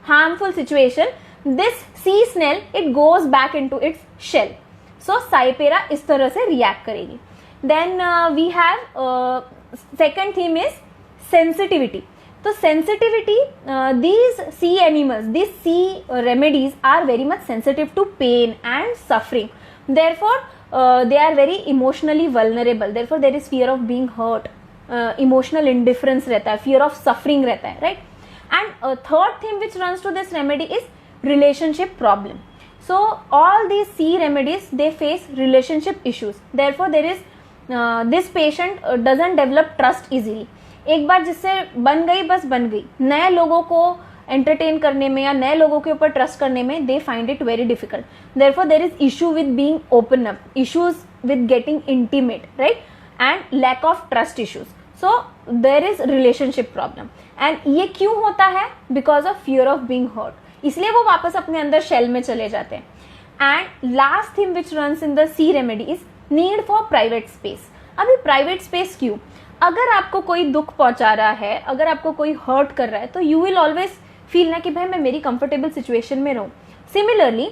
harmful situation, this sea snail, it goes back into its shell. So Cyparia इस तरह से react करेगी. Then we have second theme is sensitivity. तो sensitivity, these sea animals, these sea remedies are very much sensitive to pain and suffering. Therefore they are very emotionally vulnerable. Therefore there is fear of being hurt, emotional indifference रहता है, fear of suffering रहता है, right? And third theme which runs to this remedy is relationship problem. So all these sea remedies, they face relationship issues. Therefore there is this patient doesn't develop trust easily. एक बार जिससे बन गई बस बन गई, नए लोगों को एंटरटेन करने में या नए लोगों के ऊपर ट्रस्ट करने में they find it very difficult. Therefore there is issue with being open up, issues with getting intimate, right? And lack of trust issues. So there is relationship problem. And ये क्यों होता है? Because of fear of being hurt, इसलिए वो वापस अपने अंदर shell में चले जाते हैं। And last thing which runs in the sea remedy is need for private space. अभी प्राइवेट स्पेस क्यों? अगर आपको कोई दुख पहुंचा रहा है, अगर आपको कोई हर्ट कर रहा है, तो यू विल ऑलवेज फील ना कि भाई मैं मेरी कंफर्टेबल सिचुएशन में रहूं। सिमिलरली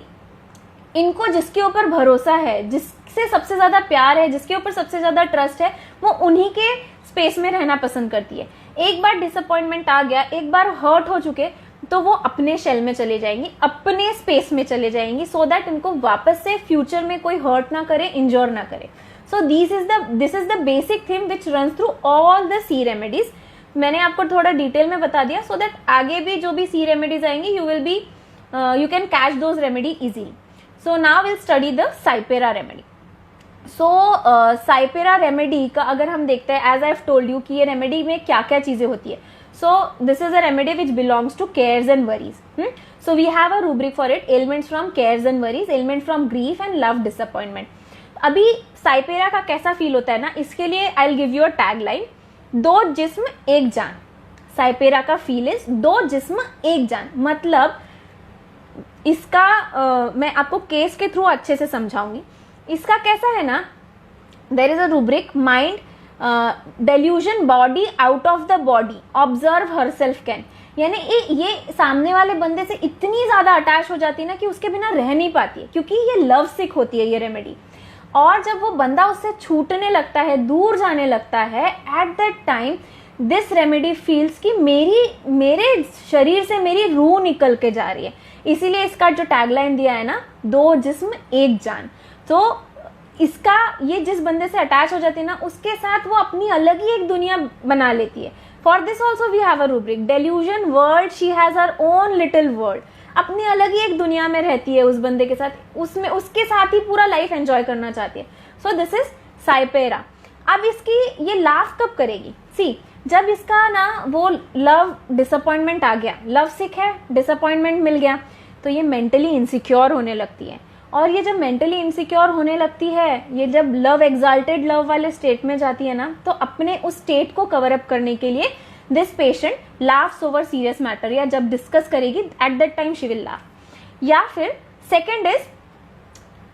इनको जिसके ऊपर भरोसा है, जिससे सबसे ज्यादा प्यार है, जिसके ऊपर सबसे ज्यादा ट्रस्ट है, वो उन्हीं के स्पेस में रहना पसंद करती है। एक बार डिसअपॉइंटमेंट आ गया, एक बार हर्ट हो चुके, तो वो अपने शेल में चले जाएंगी, अपने स्पेस में चले जाएंगी, सो दैट इनको वापस से फ्यूचर में कोई हर्ट ना करे, इंजोर ना करे। So this is the basic thing which run through all the sea remedies. मैंने आपको थोड़ा डिटेल में बता दिया, सो दैट आगे भी जो भी सी रेमेडीज आएंगी you can catch those remedy easily. So now will study the cypera remedy. So cypera remedy का अगर हम देखते हैं, as I have told you कि ये रेमेडी में क्या क्या चीजें होती है। So this is a remedy which belongs to cares and worries. So we have a rubric for it, ailments from cares and worries, ailment from grief and love disappointment. अभी साइपेरा का कैसा फील होता है ना, इसके लिए I will give you a tag line, दो जिस्म एक जान। साइपेरा का फील इज दो जिस्म एक जान। मतलब इसका मैं आपको केस के थ्रू अच्छे से समझाऊंगी। इसका कैसा है ना, there is a rubric, mind delusion body out of the body, observe herself can. यानी ये सामने वाले बंदे से इतनी ज्यादा अटैच हो जाती है ना कि उसके बिना रह नहीं पाती है, क्योंकि ये लव सिक होती है ये रेमेडी। और जब वो बंदा उससे छूटने लगता है, दूर जाने लगता है, at that time this remedy feels कि मेरे शरीर से मेरी रूह निकल के जा रही है। इसीलिए इसका जो टैगलाइन दिया है ना, दो जिस्म एक जान। तो इसका ये जिस बंदे से अटैच हो जाती है ना, उसके साथ वो अपनी अलग ही एक दुनिया बना लेती है। For this also we have a rubric, delusion world, she has her own little world. अपनी अलग ही एक दुनिया में रहती है उस बंदे के साथ, उसमें उसके साथ ही पूरा लाइफ एंजॉय करना चाहती है। So this is cypera. अब इसकी ये लाफ कब करेगी? सी, जब इसका ना वो लव डिसअपॉइंटमेंट आ गया, लव सिक है, डिसअपॉइंटमेंट मिल गया, तो ये मेंटली इनसिक्योर होने लगती है। और ये जब मेंटली इनसिक्योर होने लगती है, ये जब लव एक्साल्टेड लव वाले स्टेट में जाती है ना, तो अपने उस स्टेट को कवर अप करने के लिए this patient laughs over serious matter, या जब डिस्कस करेगी at that time she will laugh. या फिर second is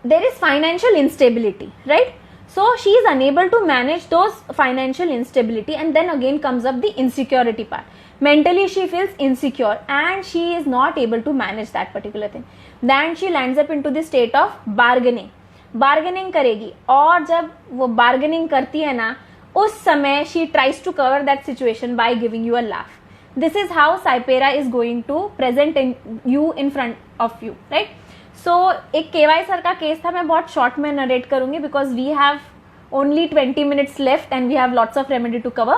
there is financial instability, right? So she is unable to manage those financial instability, and then again comes up the insecurity part. Mentally she feels insecure and she is not able to manage that particular thing. Then she lands up into the state of bargaining. Bargaining करेगी, और जब वो bargaining करती है ना, उस समय she tries to cover that situation by giving you a laugh. This is how Saipera is going to present you in front of you, right? सो एक केवाई सर का केस था, मैं बहुत शॉर्ट में नरेट करूंगी because we have only 20 minutes left and we have lots of remedy to cover.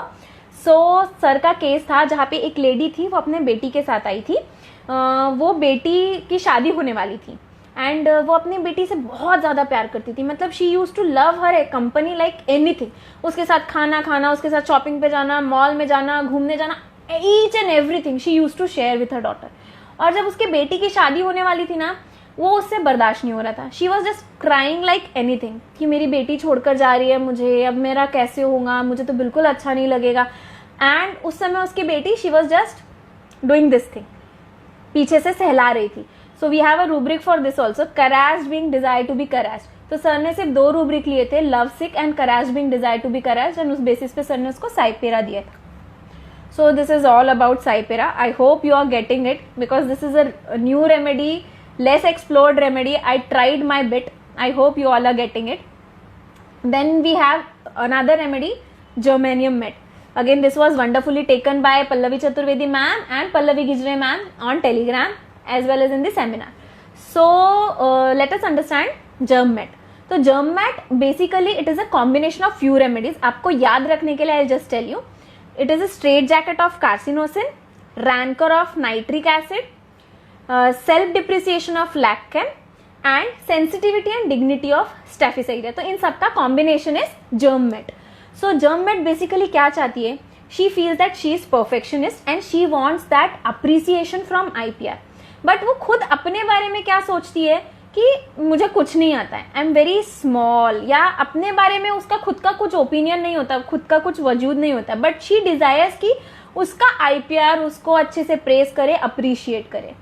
So sir का case था जहाँ पे एक लेडी थी, वो अपने बेटी के साथ आई थी। वो बेटी की शादी होने वाली थी एंड वो अपनी बेटी से बहुत ज़्यादा प्यार करती थी। मतलब she use to love her company like anything. उसके साथ खाना खाना, उसके साथ शॉपिंग पे जाना, मॉल में जाना, घूमने जाना, each and everything she use to share with her daughter. और जब उसके बेटी की शादी होने वाली थी ना, वो उससे बर्दाश्त नहीं हो रहा था। She was just crying like anything कि मेरी बेटी छोड़कर जा रही है मुझे, अब मेरा कैसे होगा, मुझे तो बिल्कुल अच्छा नहीं लगेगा। एंड उस समय उसकी बेटी she was just doing this thing, पीछे से सहला रही थी। So we have a rubric for this also, caressed being desire to be caressed. तो सर ने सिर्फ 2 रूब्रिक लिए थे, love sick and caressed being desire to be caressed, and उस बेसिस पे सर ने उसको साइपेरा दिया था। So this is all about Saipera. I hope you are getting it because this is a new remedy, less explored remedy. I tried my bit. I hope you all are getting it. Then we have another remedy, germanium met. Again, this was wonderfully taken by Pallavi Chaturvedi ma'am and Pallavi Gijre ma'am on Telegram as well as in the seminar. So let us understand germ met. तो germ met basically it is a combination of few remedies. आपको याद रखने के लिए I'll just tell you. It is a straitjacket of carcinosin, rancor of nitric acid, self-depreciation of laccan, and sensitivity and dignity of staphysaria. तो इन सब का combination is germ met. So germ met basically क्या चाहती है? She feels that she is perfectionist and she wants that appreciation from IPR. But वो खुद अपने बारे में क्या सोचती है कि मुझे कुछ नहीं आता है, आई एम वेरी स्मॉल, या अपने बारे में उसका खुद का कुछ ओपिनियन नहीं होता, खुद का कुछ वजूद नहीं होता, बट शी डिजायर्स कि उसका IPR उसको अच्छे से प्रेस करे, अप्रिशिएट करे,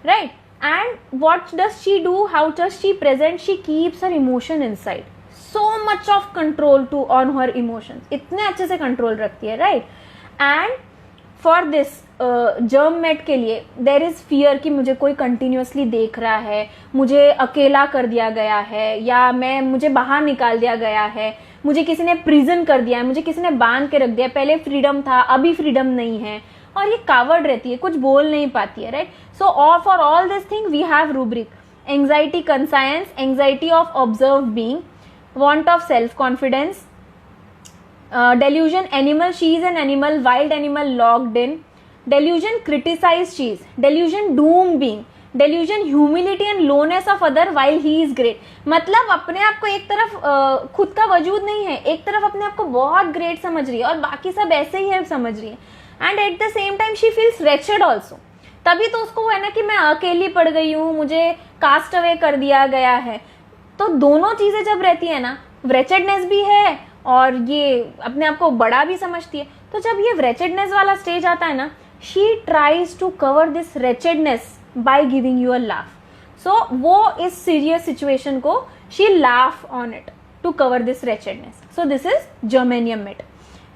right. And what does she do, how does she present, she keeps her emotion inside, so much of control to on her emotions, इतने अच्छे से कंट्रोल रखती है, राइट. एंड फॉर दिस जर्म मेट के लिए देर इज फियर कि मुझे कोई कंटिन्यूसली देख रहा है, मुझे अकेला कर दिया गया है, या मुझे बाहर निकाल दिया गया है, मुझे किसी ने प्रिजन कर दिया है, मुझे किसी ने बांध के रख दिया, पहले फ्रीडम था अभी फ्रीडम नहीं है, और ये कावर्ड रहती है, कुछ बोल नहीं पाती है, right. So for all this thing we have rubric: anxiety conscience, anxiety of observe being, want of self confidence, delusion animal, she is an animal, wild animal locked in, delusion criticize, she is, delusion doom being, delusion humility and lowness of other while he is great. मतलब अपने आप को एक तरफ खुद का वजूद नहीं है, एक तरफ अपने आप को बहुत ग्रेट समझ रही है और बाकी सब ऐसे ही है समझ रही है. And at the same time she feels wretched also. तभी तो उसको है ना कि मैं अकेली पड़ गई हूँ, मुझे कास्ट अवे कर दिया गया है. तो दोनों चीजें जब रहती है ना, व्रेचेडनेस भी है और ये अपने आप को बड़ा भी समझती है, तो जब ये व्रेचेडनेस वाला स्टेज आता है ना, she tries to cover this wretchedness by giving you a laugh. So वो इस सीरियस सिचुएशन को she laugh on it to cover this wretchedness. So this is germanium met.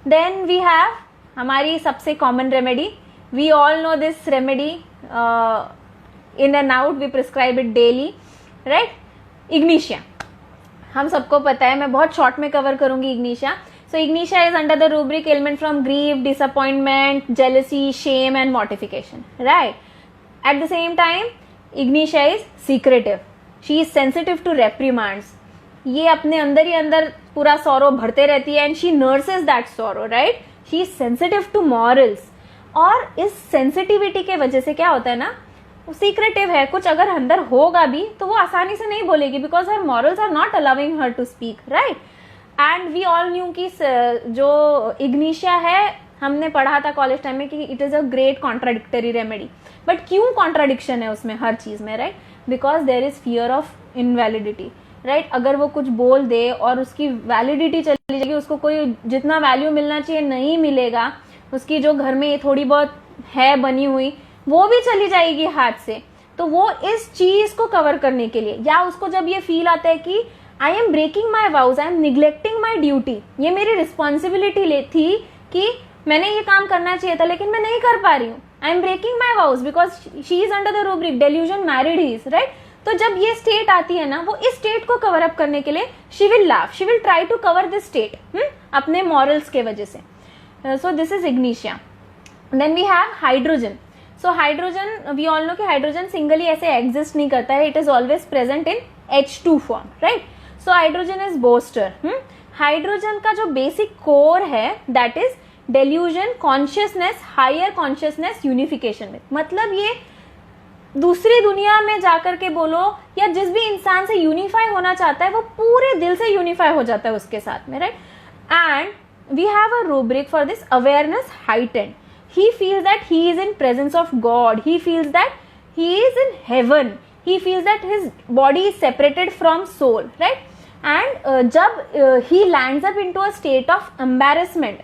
Then we have हमारी सबसे common remedy, we all know this remedy, in and out, we prescribe it daily, right. Ignatia हम सबको पता है, मैं बहुत short में cover करूंगी ignatia. So ignatia is under the rubric ailment from grief, disappointment, jealousy, shame and mortification, right. At the same time ignatia is secretive, she is sensitive to reprimands. ये अपने अंदर ही अंदर पूरा सॉरो भरते रहती है, and she nurses that sorrow, right. She is sensitive to morals. और इस सेंसिटिविटी के वजह से क्या होता है ना, सीक्रेटिव है, कुछ अगर अंदर होगा भी तो वो आसानी से नहीं बोलेगी, because her morals are not allowing her to speak, right. And we all knew कि जो इग्निशिया है, हमने पढ़ा था कॉलेज टाइम में कि it is a great contradictory remedy. But क्यों कॉन्ट्राडिक्शन है उसमें हर चीज में, राइट. Because there is fear of invalidity, right. अगर वो कुछ बोल दे और उसकी वैलिडिटी चली जाएगी, उसको कोई जितना वैल्यू मिलना चाहिए नहीं मिलेगा, उसकी जो घर में थोड़ी बहुत है बनी हुई वो भी चली जाएगी हाथ से. तो वो इस चीज को कवर करने के लिए, या उसको जब ये फील आता है कि I am breaking my vows, I am neglecting my duty, ये मेरी रिस्पॉन्सिबिलिटी थी कि मैंने ये काम करना चाहिए था लेकिन मैं नहीं कर पा रही हूँ, I am breaking my vows because she is under the rubric delusion married he is, right. तो जब ये स्टेट आती है ना, वो इस स्टेट को कवर अप करने के लिए she will laugh, she will try to cover this state अपने मॉरल्स के वजह से. So this is ignatia. Then we have hydrogen. So hydrogen, we all know कि हाइड्रोजन सिंगली ऐसे एग्जिस्ट नहीं करता है, it is always present in H2 form, right. So hydrogen is booster. Hydrogen का जो बेसिक कोर है that is delusion, consciousness, higher consciousness, unification में. मतलब ये दूसरी दुनिया में जाकर के बोलो, या जिस भी इंसान से यूनिफाई होना चाहता है वो पूरे दिल से यूनिफाई हो जाता है उसके साथ में, right. And we have a rubric for this, awareness heightened. He feels that he is in presence of God. He feels that he is in heaven. He feels that his body is separated from soul, right? And जब he lands up into a state of embarrassment.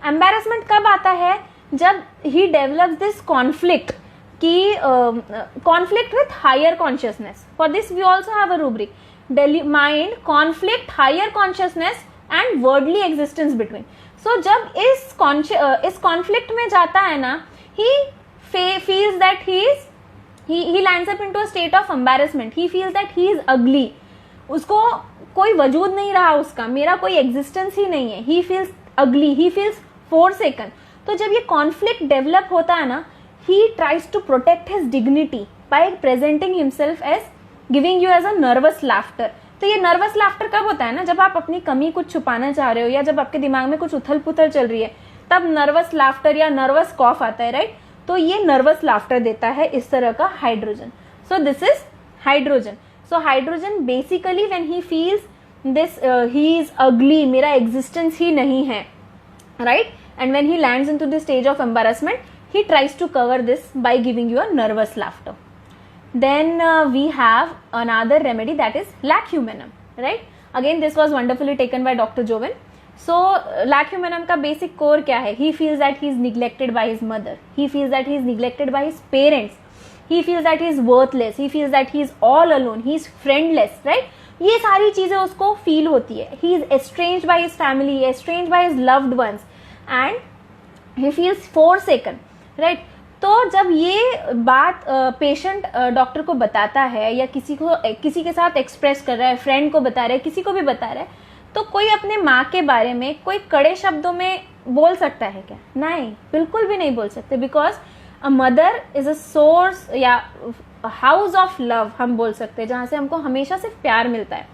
Embarrassment कब आता है? जब he develops this conflict कि conflict with higher consciousness. For this we also have a rubric. Mind, conflict, higher consciousness and worldly existence between. So जब इस conflict में जाता है ना, he feels that he lands up into a state of embarrassment. He feels that he is ugly. उसको कोई वजूद नहीं रहा उसका, मेरा कोई एग्जिस्टेंस ही नहीं है. He feels ugly, he feels forsaken. तो जब ये कॉन्फ्लिक्ट डेवलप होता है ना, he tries to protect his dignity by presenting himself as giving you as a nervous laughter. तो ये नर्वस लाफ्टर कब होता है ना, जब आप अपनी कमी कुछ छुपाना चाह रहे हो, या जब आपके दिमाग में कुछ उथल पुथल चल रही है, तब नर्वस लाफ्टर या नर्वस कॉफ आता है, राइट. तो ये नर्वस लाफ्टर देता है इस तरह का hydrogen. So this is hydrogen. So hydrogen basically when he feels this, he is ugly, मेरा एग्जिस्टेंस ही नहीं है, right. And when he lands into the stage of embarrassment, he tries to cover this by giving you a nervous laughter. Then we have another remedy, that is lacumenum, right? Again this was wonderfully taken by Dr. Joven. So lacumenum का basic core क्या है? He feels that he is neglected by his mother, he feels that he is neglected by his parents, he feels that he is worthless, he feels that he is all alone, he is friendless, right? ये सारी चीजें उसको feel होती है. He is estranged by his family, estranged by his loved ones, and he feels forsaken, right? तो जब ये बात पेशेंट डॉक्टर को बताता है या किसी के साथ एक्सप्रेस कर रहा है, फ्रेंड को बता रहा है, किसी को भी बता रहा है, तो कोई अपने माँ के बारे में कोई कड़े शब्दों में बोल सकता है क्या? नहीं, बिल्कुल भी नहीं बोल सकते. Because a mother is a source या हाउस ऑफ लव हम बोल सकते हैं, जहाँ से हमको हमेशा सिर्फ प्यार मिलता है.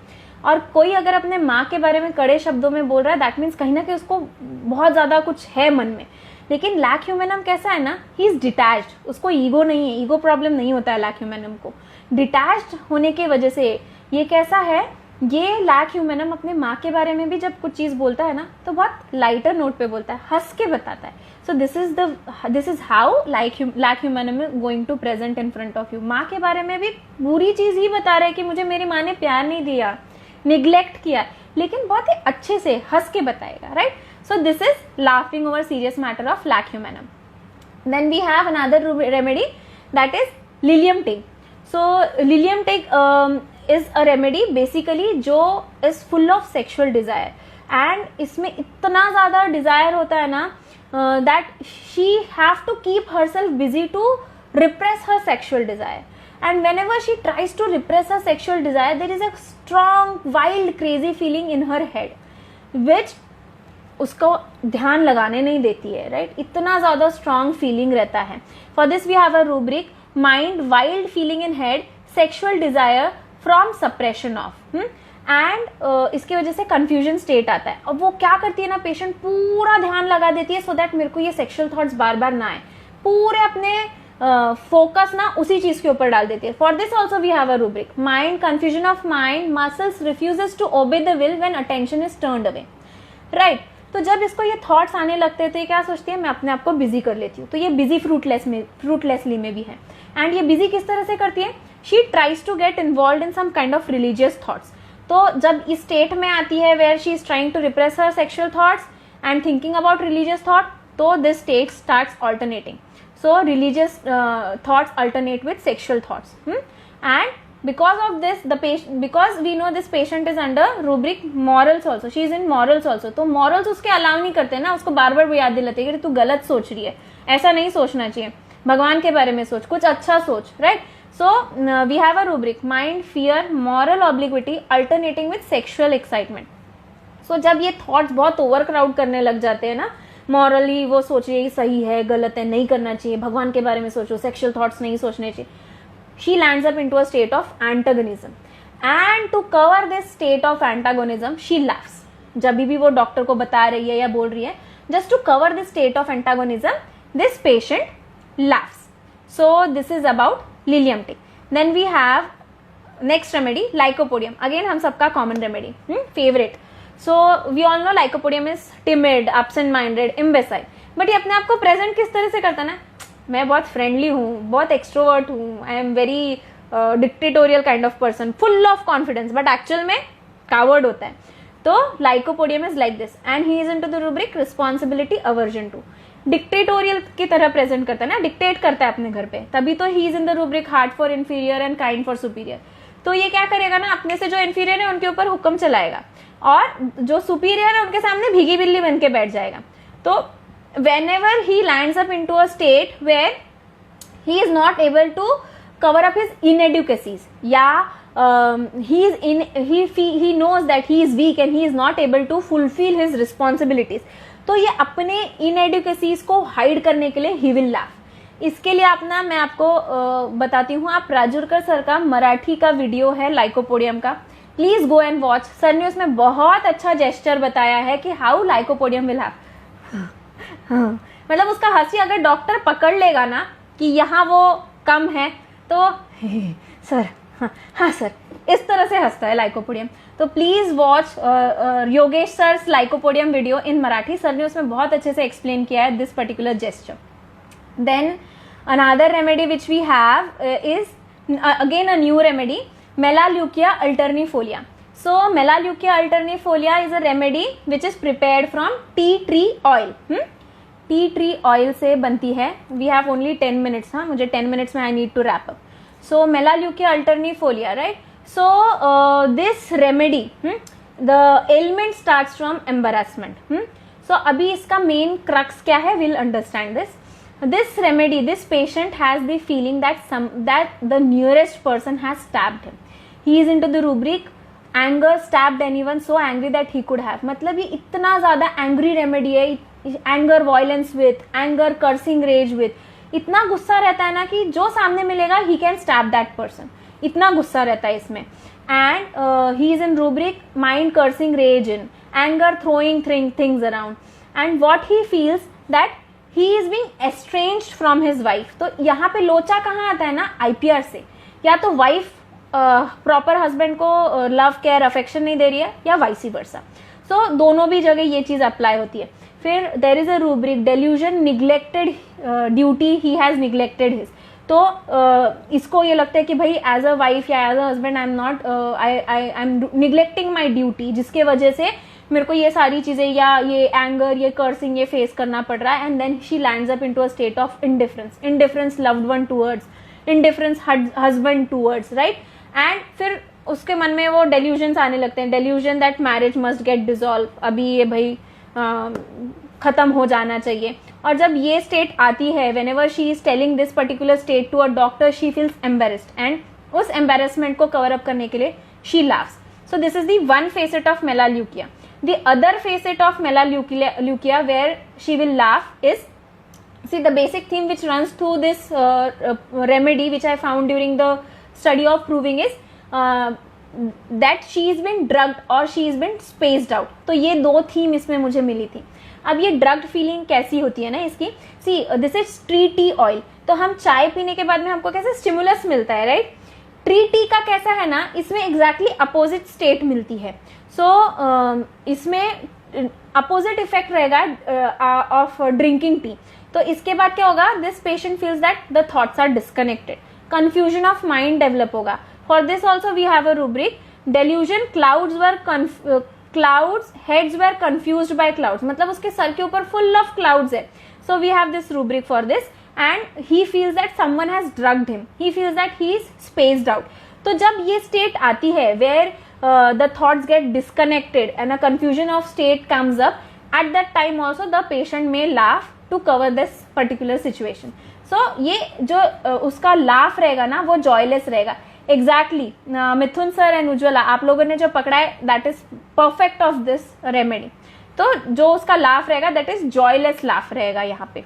और कोई अगर अपने माँ के बारे में कड़े शब्दों में बोल रहा है, दैट मीन्स कहीं ना कहीं उसको बहुत ज्यादा कुछ है मन में. लेकिन लैक्यूमेनम कैसा है ना, ही इज डिटैच्ड, उसको ईगो नहीं है, ईगो प्रॉब्लम नहीं होता है लैक्यूमेनम को. डिटैच्ड होने की वजह से ये कैसा है, ये लैक्यूमेनम अपने माँ के बारे में भी जब कुछ चीज बोलता है ना, तो बहुत लाइटर नोट पे बोलता है, हंस के बताता है. So this is how lac humanum is going to present in front of you. माँ के बारे में भी बुरी चीज ही बता रहा है कि मुझे मेरी माँ ने प्यार नहीं दिया, निग्लेक्ट किया, लेकिन बहुत ही अच्छे से हंस के बताएगा, right? So this is laughing over serious matter of lacumenum. Then we have another remedy, that is lilium tea. So lilium tea is a remedy basically जो is full of sexual desire, and इसमें इतना ज़्यादा desire होता है ना that she have to keep herself busy to repress her sexual desire. And whenever she tries to repress her sexual desire, there is a strong, wild, crazy feeling in her head, which उसको ध्यान लगाने नहीं देती है, right? इतना ज्यादा strong feeling रहता है. For this we have a rubric, mind wild feeling in head, sexual desire from suppression of, and इसकी वजह से कंफ्यूजन स्टेट आता है. अब वो क्या करती है ना, पेशेंट पूरा ध्यान लगा देती है सो दैट मेरे को ये सेक्सुअल थॉट्स बार बार ना आए, पूरे अपने फोकस ना उसी चीज के ऊपर डाल देती है. For this also we have a rubric, mind confusion of mind, muscles refuses to obey the will when attention is turned away, right? तो जब इसको ये थॉट्स आने लगते हैं तो ये क्या सोचती है, मैं अपने आप को बिजी कर लेती हूँ. तो ये बिजी फ्रूटलेसली में भी है. एंड ये बिजी किस तरह से करती है, she tries to get involve in some kind of religious thoughts. तो जब इस स्टेट में आती है where she is trying to repress her sexual thoughts and thinking about religious thought, तो this state starts alternating. So religious thoughts alternate with sexual thoughts, and because of this the patient, because we know this patient is under rubric morals also, she is in morals also. तो morals उसके allow नहीं करते ना, उसको बार बार याद दिलाते हैं कि तू गलत सोच रही है, ऐसा नहीं सोचना चाहिए, भगवान के बारे में सोच, कुछ अच्छा सोच, right? So we have a rubric, mind, fear, moral obliquity alternating with sexual excitement. So जब ये थॉट्स बहुत ओवर क्राउड करने लग जाते हैं ना, मॉरली वो सोच रही है सही है, गलत है, नहीं करना चाहिए, भगवान के बारे में सोचो, सेक्सुअल थॉट्स नहीं सोचने चाहिए, she lands up into a state of antagonism, and to cover this state of antagonism she laughs. जब भी वो डॉक्टर को बता रही है या बोल रही है, just to cover this state of antagonism this patient laughs. So this is about lilium tea. Then we have next remedy, lycopodium. Again हम सबका common remedy, favorite. So we all know lycopodium is timid, absent-minded, imbecile. But ये अपने आप को present किस तरह से करता है ना, मैं बहुत फ्रेंडली हूँ, बहुत एक्सट्रोवर्ट हूँ, I am very dictatorial kind of person, full of confidence, but actual में कावर्ड होता है. तो lycopodium is like this, and he is into the rubric responsibility aversion to. Dictatorial की तरह प्रेजेंट करता है ना, डिक्टेट करता है अपने घर पे, तभी तो ही is in the rubric hard for inferior and kind for superior. तो ये क्या करेगा ना, अपने से जो इन्फीरियर है उनके ऊपर हुक्म चलाएगा, और जो सुपीरियर है उनके सामने भीगी बिल्ली बन के बैठ जाएगा. तो whenever he lands up into a state where he is not able to cover up his inadequacies, he knows that he is weak and he is not able to fulfill his responsibilities, तो ये अपने inadequacies को hide करने के लिए he will laugh. इसके लिए अपना मैं आपको बताती हूँ, आप राजुरकर सर का मराठी का वीडियो है लाइकोपोडियम का, please go and watch. Sir ने उसमें बहुत अच्छा जेस्चर बताया है कि हाउ लाइकोपोडियम विल हैव. हाँ, मतलब उसका हंसी अगर डॉक्टर पकड़ लेगा ना कि यहाँ वो कम है, तो सर हाँ सर, इस तरह से हंसता है लाइकोपोडियम. तो please watch Yogesh sir lycopodium video in Marathi. Sir ने उसमें बहुत अच्छे से एक्सप्लेन किया है this particular gesture. Then another remedy which we have is again a new remedy, Melaleuca alternifolia. So Melaleuca alternifolia is a remedy which is prepared from tea tree oil. Tea tree oil से बनती है. We have only 10 minutes. हाँ, मुझे 10 minutes में I need to wrap up. So melaleuca alternifolia, right. So this remedy, the element starts from embarrassment. So अभी इसका main crux क्या है, will understand this. This remedy, this patient has the feeling that the nearest person has stabbed him. He is into the rubric anger stabbed anyone, so angry that he could have. मतलब ये इतना ज्यादा angry remedy है. Anger violence with, anger cursing rage with, इतना गुस्सा रहता है ना कि जो सामने मिलेगा he can stab that person. इतना गुस्सा रहता है इसमें. And he is in rubric mind cursing rage in anger throwing things around. And what he feels that he is being estranged from his wife. तो यहाँ पे लोचा कहाँ आता है ना, आईपीआर से. या तो वाइफ प्रॉपर हस्बैंड को लव केयर अफेक्शन नहीं दे रही है, या वाइसी वर्सा. सो दोनों भी जगह ये चीज अप्लाई होती है. फिर there is a rubric delusion neglected duty, he has neglected his. तो इसको ये लगता है कि भाई एज अ वाइफ या as a husband I am neglecting my duty, जिसके वजह से मेरे को ये सारी चीजें या ये एंगर, ये कर्सिंग, ये फेस करना पड़ रहा है. And then she lands up into a state of indifference loved one towards, indifference husband towards, right. And फिर उसके मन में वो डेल्यूजन्स आने लगते हैं. Delusion that marriage must get dissolve, अभी ये भाई खत्म हो जाना चाहिए. और जब ये स्टेट आती है, whenever she is telling this particular state to a doctor, she feels embarrassed and उस एम्बेरसमेंट को कवर अप करने के लिए she laughs. So this is the one facet of melaleuca. The other facet of melaleuca where she will laugh is, see the basic theme which runs through this remedy which I found during the study of proving is that she has been drugged or she has been spaced out. तो ये दो theme इसमें मुझे मिली थी. अब ये drugged feeling कैसी होती है ना इसकी, see this is tree T oil. तो हम चाय पीने के बाद में हमको कैसे स्टिमुलस मिलता है, राइट. ट्री टी का कैसा है ना, इसमें एग्जैक्टली अपोजिट स्टेट मिलती है. सो इसमें अपोजिट इफेक्ट रहेगा ऑफ ड्रिंकिंग टी. तो इसके बाद क्या होगा, this patient feels that the thoughts are disconnected, confusion of mind develop होगा. For this also we have a rubric, delusion clouds heads were confused by clouds. मतलब उसके सर के ऊपर फुल ऑफ क्लाउड्स है. So we have this rubric for this. And he feels that someone has drugged him, he feels that he is spaced out. तो जब ये state आती है where the thoughts get disconnected and a confusion of state comes up, at that time also the patient may laugh to cover this particular situation. So ये जो उसका laugh रहेगा ना, वो joyless रहेगा. Exactly, Mithun sir and Ujjwala, आप लोगों ने जो पकड़ा है that is perfect of this remedy. तो जो उसका laugh रहेगा that is joyless laugh रहेगा यहाँ पे.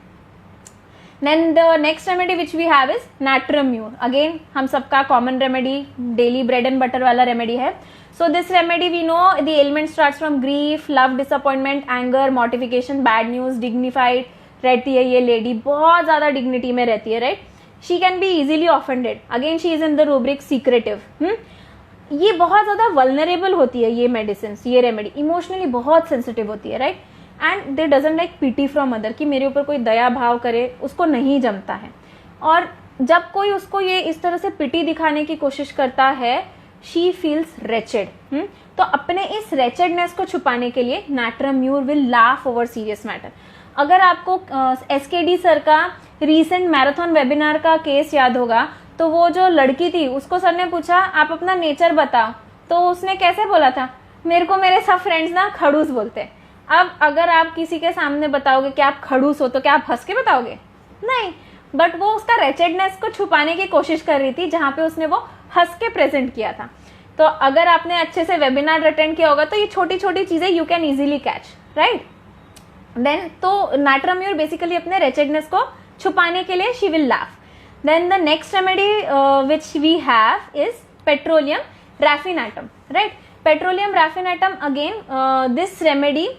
Then the next remedy which we have is natrum mur. Again हम सबका common remedy, daily bread and butter वाला remedy है. So this remedy we know the ailment starts from grief, love, disappointment, anger, mortification, bad news, dignified रहती है ये lady, बहुत ज्यादा dignity में रहती है, right. She can be easily offended. Again she is in the rubric secretive. ये बहुत ज्यादा वल्नरेबल होती है ये मेडिसिन, ये रेमेडी इमोशनली बहुत सेंसिटिव होती है, right. And they doesn't like pity from other, कि मेरे ऊपर कोई दया भाव करे, उसको नहीं जमता है. और जब कोई उसको ये इस तरह से पिटी दिखाने की कोशिश करता है, शी फील्स रेचेड. तो अपने इस रेचेडनेस को छुपाने के लिए natrum mur will laugh over serious matter. अगर आपको एसकेडी सर का रीसेंट मैराथन वेबिनार का केस याद होगा, तो वो जो लड़की थी उसको सर ने पूछा आप अपना नेचर बताओ, तो उसने कैसे बोला था, मेरे को मेरे सब फ्रेंड्स ना खड़ूस बोलते हैं. अब अगर आप किसी के सामने बताओगे कि आप खड़ूस हो, तो क्या आप हंस के बताओगे? नहीं. बट वो उसका रेचेडनेस को छुपाने की कोशिश कर रही थी, जहां पे उसने वो हंस के प्रेजेंट किया था. तो अगर आपने अच्छे से वेबिनार अटेंड किया होगा, तो ये छोटी छोटी चीजें you can easily catch, right. Then तो नैट्रम म्यूर बेसिकली अपने रेचेडनेस को छुपाने के लिए she will laugh. Then the next remedy which we have is petroleum raffinatum, right. Petroleum raffinatum, again this remedy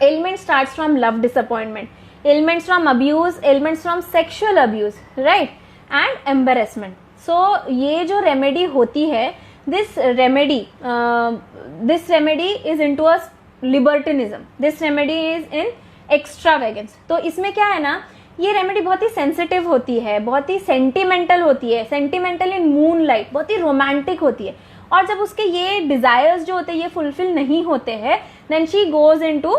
ailment starts from love disappointment, ailments from abuse, ailments from sexual abuse, right, and embarrassment. So ये जो remedy होती है, this remedy is into a libertinism, this remedy is in extravagance. तो इसमें क्या है ना, ये रेमेडी बहुत ही सेंसिटिव होती है, बहुत ही सेंटिमेंटल होती है, सेंटिमेंटल इन मून लाइट, बहुत ही रोमांटिक होती है, और जब उसके ये डिजायर्स जो होते हैं ये फुलफिल नहीं होते हैं, then she goes into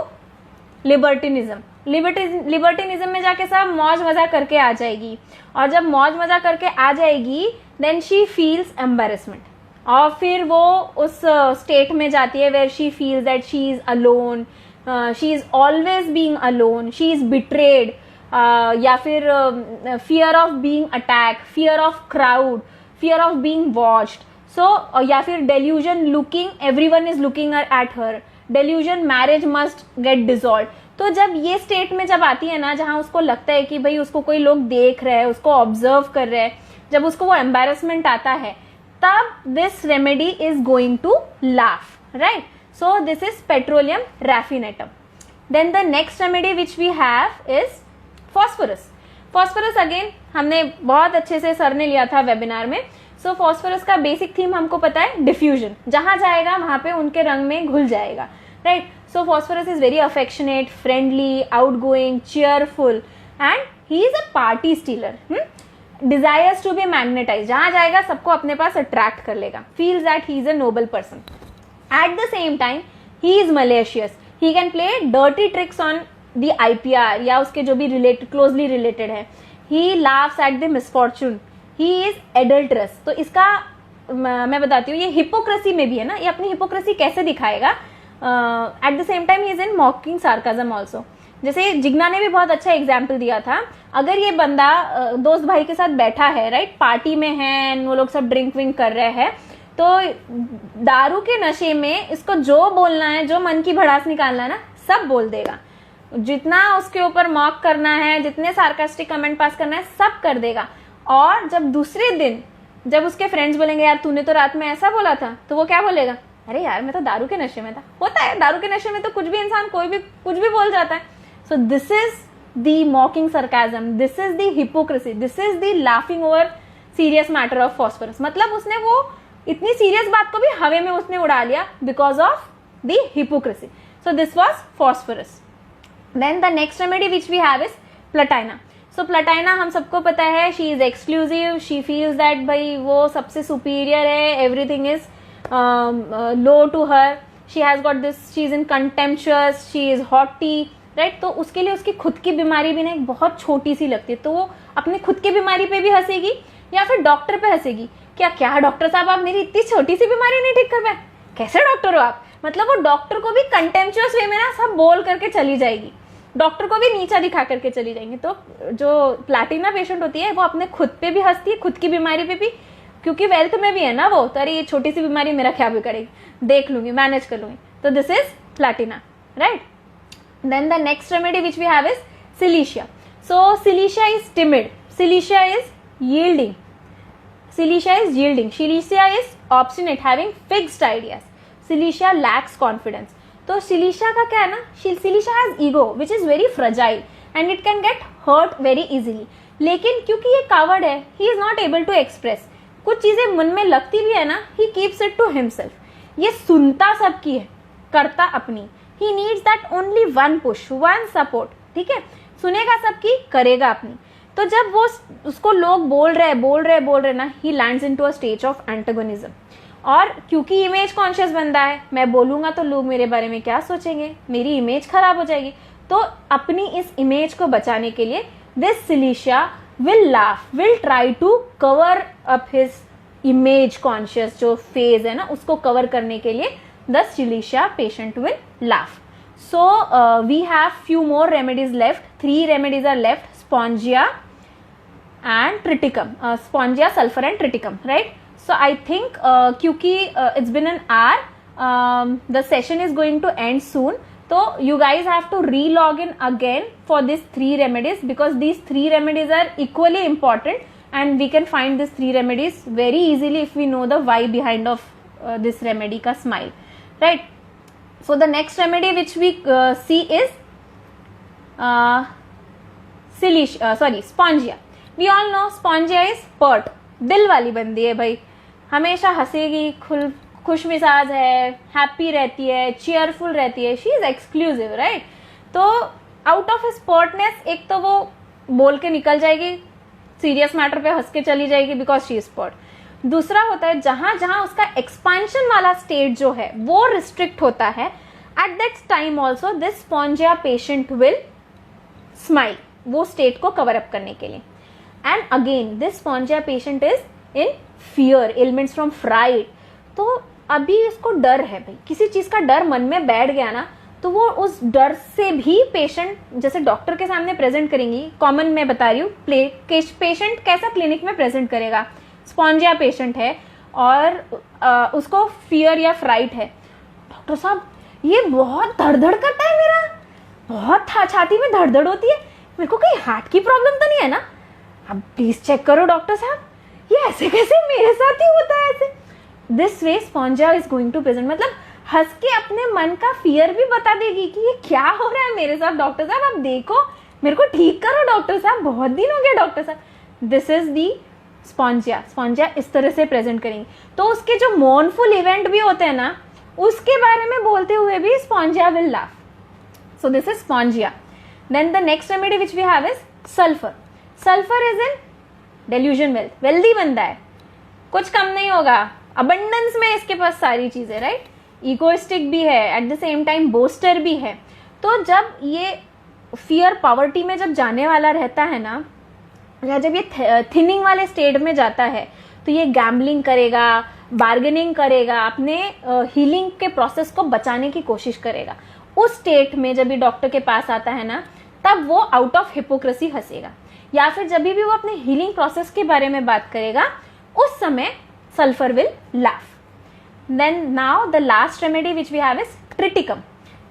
libertinism. Libertinism में जाके सब मौज मजा करके आ जाएगी, और जब मौज मजा करके आ जाएगी देन शी फील्स एम्बेरसमेंट, और फिर वो उस स्टेट में जाती है where she feels that she is alone, she is always being alone, she is betrayed, या फिर fear of being attack, fear of crowd, fear of being watched, so या फिर delusion, looking everyone is looking at her, delusion marriage must get dissolve. तो जब ये state में जब आती है ना, जहां उसको लगता है कि भाई उसको कोई लोग देख रहे हैं, उसको ऑब्जर्व कर रहे हैं, जब उसको वो एम्बेरसमेंट आता है, तब this remedy is going to laugh, right? So this is petroleum raffinatum. Then the next remedy which we have is phosphorus. Phosphorus again हमने बहुत अच्छे से सर ने लिया था वेबिनार में। सो फॉस्फोरस का बेसिक थीम हमको पता है, डिफ्यूजन, जहां जाएगा वहां पे उनके रंग में घुल जाएगा, right? So phosphorus is very affectionate, friendly, outgoing, cheerful, and he is a party stealer. Desires to be magnetized, जहां जाएगा सबको अपने पास अट्रैक्ट कर लेगा, feels that he is a noble person. At the same time, he is malicious. He can play dirty tricks on the IPR या उसके जो भी closely related है. He laughs at the misfortune. He is adulterous. तो इसका मैं बताती हूँ, ये हिपोक्रेसी में भी है ना, ये अपनी हिपोक्रेसी कैसे दिखाएगा? Eight the same time he is in मॉकिंग sarcasm also. जैसे जिग्ना ने भी बहुत अच्छा एग्जाम्पल दिया था, अगर ये बंदा दोस्त भाई के साथ बैठा है, राइट, पार्टी में है, वो लोग सब ड्रिंक विंक कर रहे हैं, तो दारू के नशे में इसको जो बोलना है, जो मन की भड़ास निकालना है ना, सब बोल देगा। जितना उसके ऊपर मॉक करना है, जितने सार्कास्टिक कमेंट पास करना है, सब कर देगा। और जब दूसरे दिन जब उसके फ्रेंड्स बोलेंगे यार तूने तो रात में ऐसा बोला था, तो वो क्या बोलेगा? अरे यार मैं तो दारू के नशे में था। होता है, दारू के नशे में तो कुछ भी इंसान कोई भी कुछ भी बोल जाता है। So this is the मॉकिंग sarcasm, this is the hypocrisy, this is the laughing over serious matter of phosphorus. मतलब उसने वो इतनी सीरियस बात को भी हवे में उसने उड़ा लिया because of the hypocrisy. So this was phosphorus. Then the next remedy which we have is platina. So platina हम सबको पता है, she is exclusive, she feels that भाई वो सबसे सुपीरियर है, everything is low to her, she has got this, she is in contemptuous, she is haughty, right? तो उसके लिए उसकी खुद की बीमारी भी ना एक बहुत छोटी सी लगती है, तो वो अपनी खुद की बीमारी पे भी हंसेगी या फिर डॉक्टर पे हंसेगी। क्या डॉक्टर साहब आप मेरी इतनी छोटी सी बीमारी नहीं ठीक कर पाए? कैसे डॉक्टर हो आप? मतलब वो डॉक्टर को भी कंटेम्पचुअस वे में ना सब बोल करके चली जाएगी, डॉक्टर को भी नीचा दिखा करके चली जाएंगी। तो जो प्लैटिना पेशेंट होती है वो अपने खुद पे भी हंसती है, खुद की बीमारी पे भी, क्योंकि वेल्थ में भी है ना वो, तो अरे ये छोटी सी बीमारी मेरा क्या भी करेगी, देख लूंगी, मैनेज कर लूंगी। तो this is platina, right? Then the next remedy which we have is silicea. So silicea is timid, silicea is yielding, silicea is yielding, silicea is obstinate, having fixed ideas, silicea lacks confidence. तो silicea का क्या है ना, silicea has ego which is very fragile and it can get hurt very easily. लेकिन क्योंकि ये coward है, he is not able to express, कुछ चीजें मन में लगती भी है ना, he keeps it to himself. ये सुनता सबकी है, करता अपनी, he needs that only one push, one support, ठीक है? सुनेगा सबकी, करेगा अपनी। तो जब वो उसको लोग बोल रहे ना, ही lands into a stage of antagonism. और क्योंकि इमेज कॉन्शियस बंदा है, मैं बोलूंगा तो लोग मेरे बारे में क्या सोचेंगे, मेरी इमेज खराब हो जाएगी। तो अपनी इस इमेज को बचाने के लिए this सिलिशिया will laugh, will try to cover up his image conscious जो phase है ना, उसको cover करने के लिए the Silicea patient will laugh. So we have few more remedies left. 3 remedies are left: spongia and triticum, spongia, sulfur and triticum, right? So I think क्योंकि it's been an hour, the session is going to end soon. So you guys have to re-log in again for these 3 remedies, because these 3 remedies are equally important and we can find these 3 remedies very easily if we know the why behind of this remedy ka smile, right? So the next remedy which we see is spongia. We all know spongia is pert, दिल वाली बंदी है भाई, हमेशा हंसेगी, खुश मिजाज है, happy रहती है, चीयरफुल रहती है, शी इज एक्सक्लूसिव, राइट? तो आउट ऑफ हिज पर्टनेस, एक तो वो बोल के निकल जाएगी, सीरियस मैटर पे हंस के चली जाएगी बिकॉज शी इज पॉट। दूसरा होता है जहां जहां उसका एक्सपांशन वाला स्टेट जो है वो रिस्ट्रिक्ट होता है, at that time also this Spongia patient will smile, वो स्टेट को कवर अप करने के लिए। And again this Spongia patient is in fear, elements from fried. तो अभी इसको डर है भाई, किसी चीज का डर मन में बैठ गया ना, तो वो उस डर से भी पेशेंट जैसे डॉक्टर के सामने प्रेजेंट करेंगी, कॉमन मैं बता रही हूँ, पेशेंट कैसा क्लिनिक में प्रेजेंट करेगा, स्पॉन्जिया पेशेंट है और उसको फियर या फ्राइट है, डॉक्टर साहब ये बहुत धड़धड़ करता है, मेरा बहुत छाती में धड़धड़ होती है, मेरे को कहीं हार्ट की प्रॉब्लम तो नहीं है ना, अब प्लीज चेक करो डॉक्टर साहब, ये ऐसे कैसे मेरे साथ ही होता है ऐसे। This way spongia is going to present, मतलब हंस के अपने मन का फियर भी बता देगी कि ये क्या हो रहा है मेरे साथ, डॉक्टर साहब आप देखो, मेरे को ठीक करो डॉक्टर साहब, बहुत दिन हो गया डॉक्टर साहब। दिस इज दी स्पॉन्जिया इस तरह से प्रेजेंट करेंगे। तो उसके जो मोर्नफुल इवेंट भी होते हैं ना, उसके बारे में बोलते हुए भी spongia will laugh. So this is spongia. Then the next remedy which we have is sulphur. Sulphur is in delusion wealth, wealthy बंदा है, कुछ कम नहीं होगा, अबंडेंस में इसके पास सारी चीजें, राइट, इगोइस्टिक भी है, eight the same time booster भी है। तो जब ये फियर पॉवर्टी में जब जाने वाला रहता है ना, या जब ये थिनिंग वाले स्टेट में जाता है, तो ये गैम्बलिंग करेगा, बार्गेनिंग करेगा, अपने हीलिंग के प्रोसेस को बचाने की कोशिश करेगा। उस स्टेट में जब ये डॉक्टर के पास आता है ना, तब वो आउट ऑफ हिपोक्रेसी हंसेगा, या फिर जब भी वो अपने हीलिंग प्रोसेस के बारे में बात करेगा, उस समय sulphur will laugh. Then now the last remedy which we have is triticum.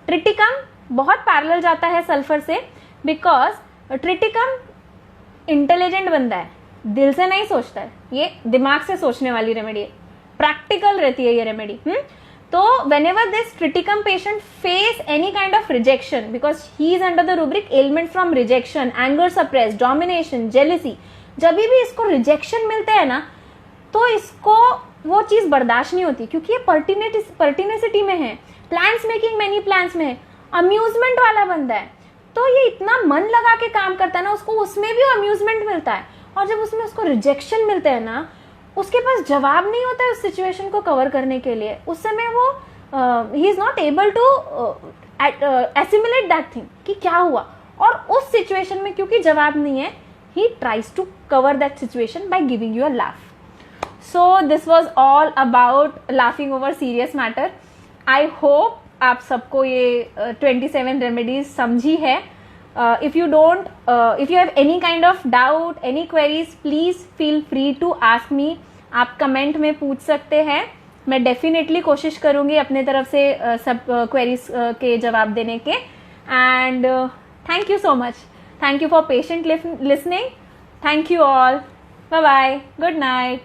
Triticum बहुत पैरेलल जाता है सल्फर से, बिकॉज ट्रिटिकम इंटेलिजेंट बंदा है, दिल से नहीं सोचता है, ये दिमाग से सोचने वाली रेमेडी है, प्रैक्टिकल रहती है ये रेमेडी। तो whenever this triticum patient face any kind of rejection, because he is under the rubric ailment from rejection, anger suppressed, domination, jealousy, जब भी इसको रिजेक्शन मिलते हैं ना, तो इसको वो चीज बर्दाश्त नहीं होती, क्योंकि ये पर्टिनेसिटी में है, प्लान्स मेकिंग मैनी प्लान्स में है, अम्यूजमेंट वाला बंदा है, तो ये इतना मन लगा के काम करता है ना, उसको उसमें भी अम्यूजमेंट मिलता है, और जब उसमें उसको रिजेक्शन मिलता है ना, उसके पास जवाब नहीं होता है उस सिचुएशन को कवर करने के लिए, उस समय वो he is not able to assimilate that thing कि क्या हुआ, और उस सिचुएशन में क्योंकि जवाब नहीं है, he tries to cover that situation by giving you a laugh. So this was all about laughing over serious matter. I hope आप सबको ये 27 रेमेडीज समझी है। If you have any kind of doubt, any queries, please feel free to ask me. आप comment में पूछ सकते हैं, मैं डेफिनेटली कोशिश करूंगी अपने तरफ से सब क्वेरीज के जवाब देने के। And thank you so much, thank you for patient listening, thank you all, bye bye, good night.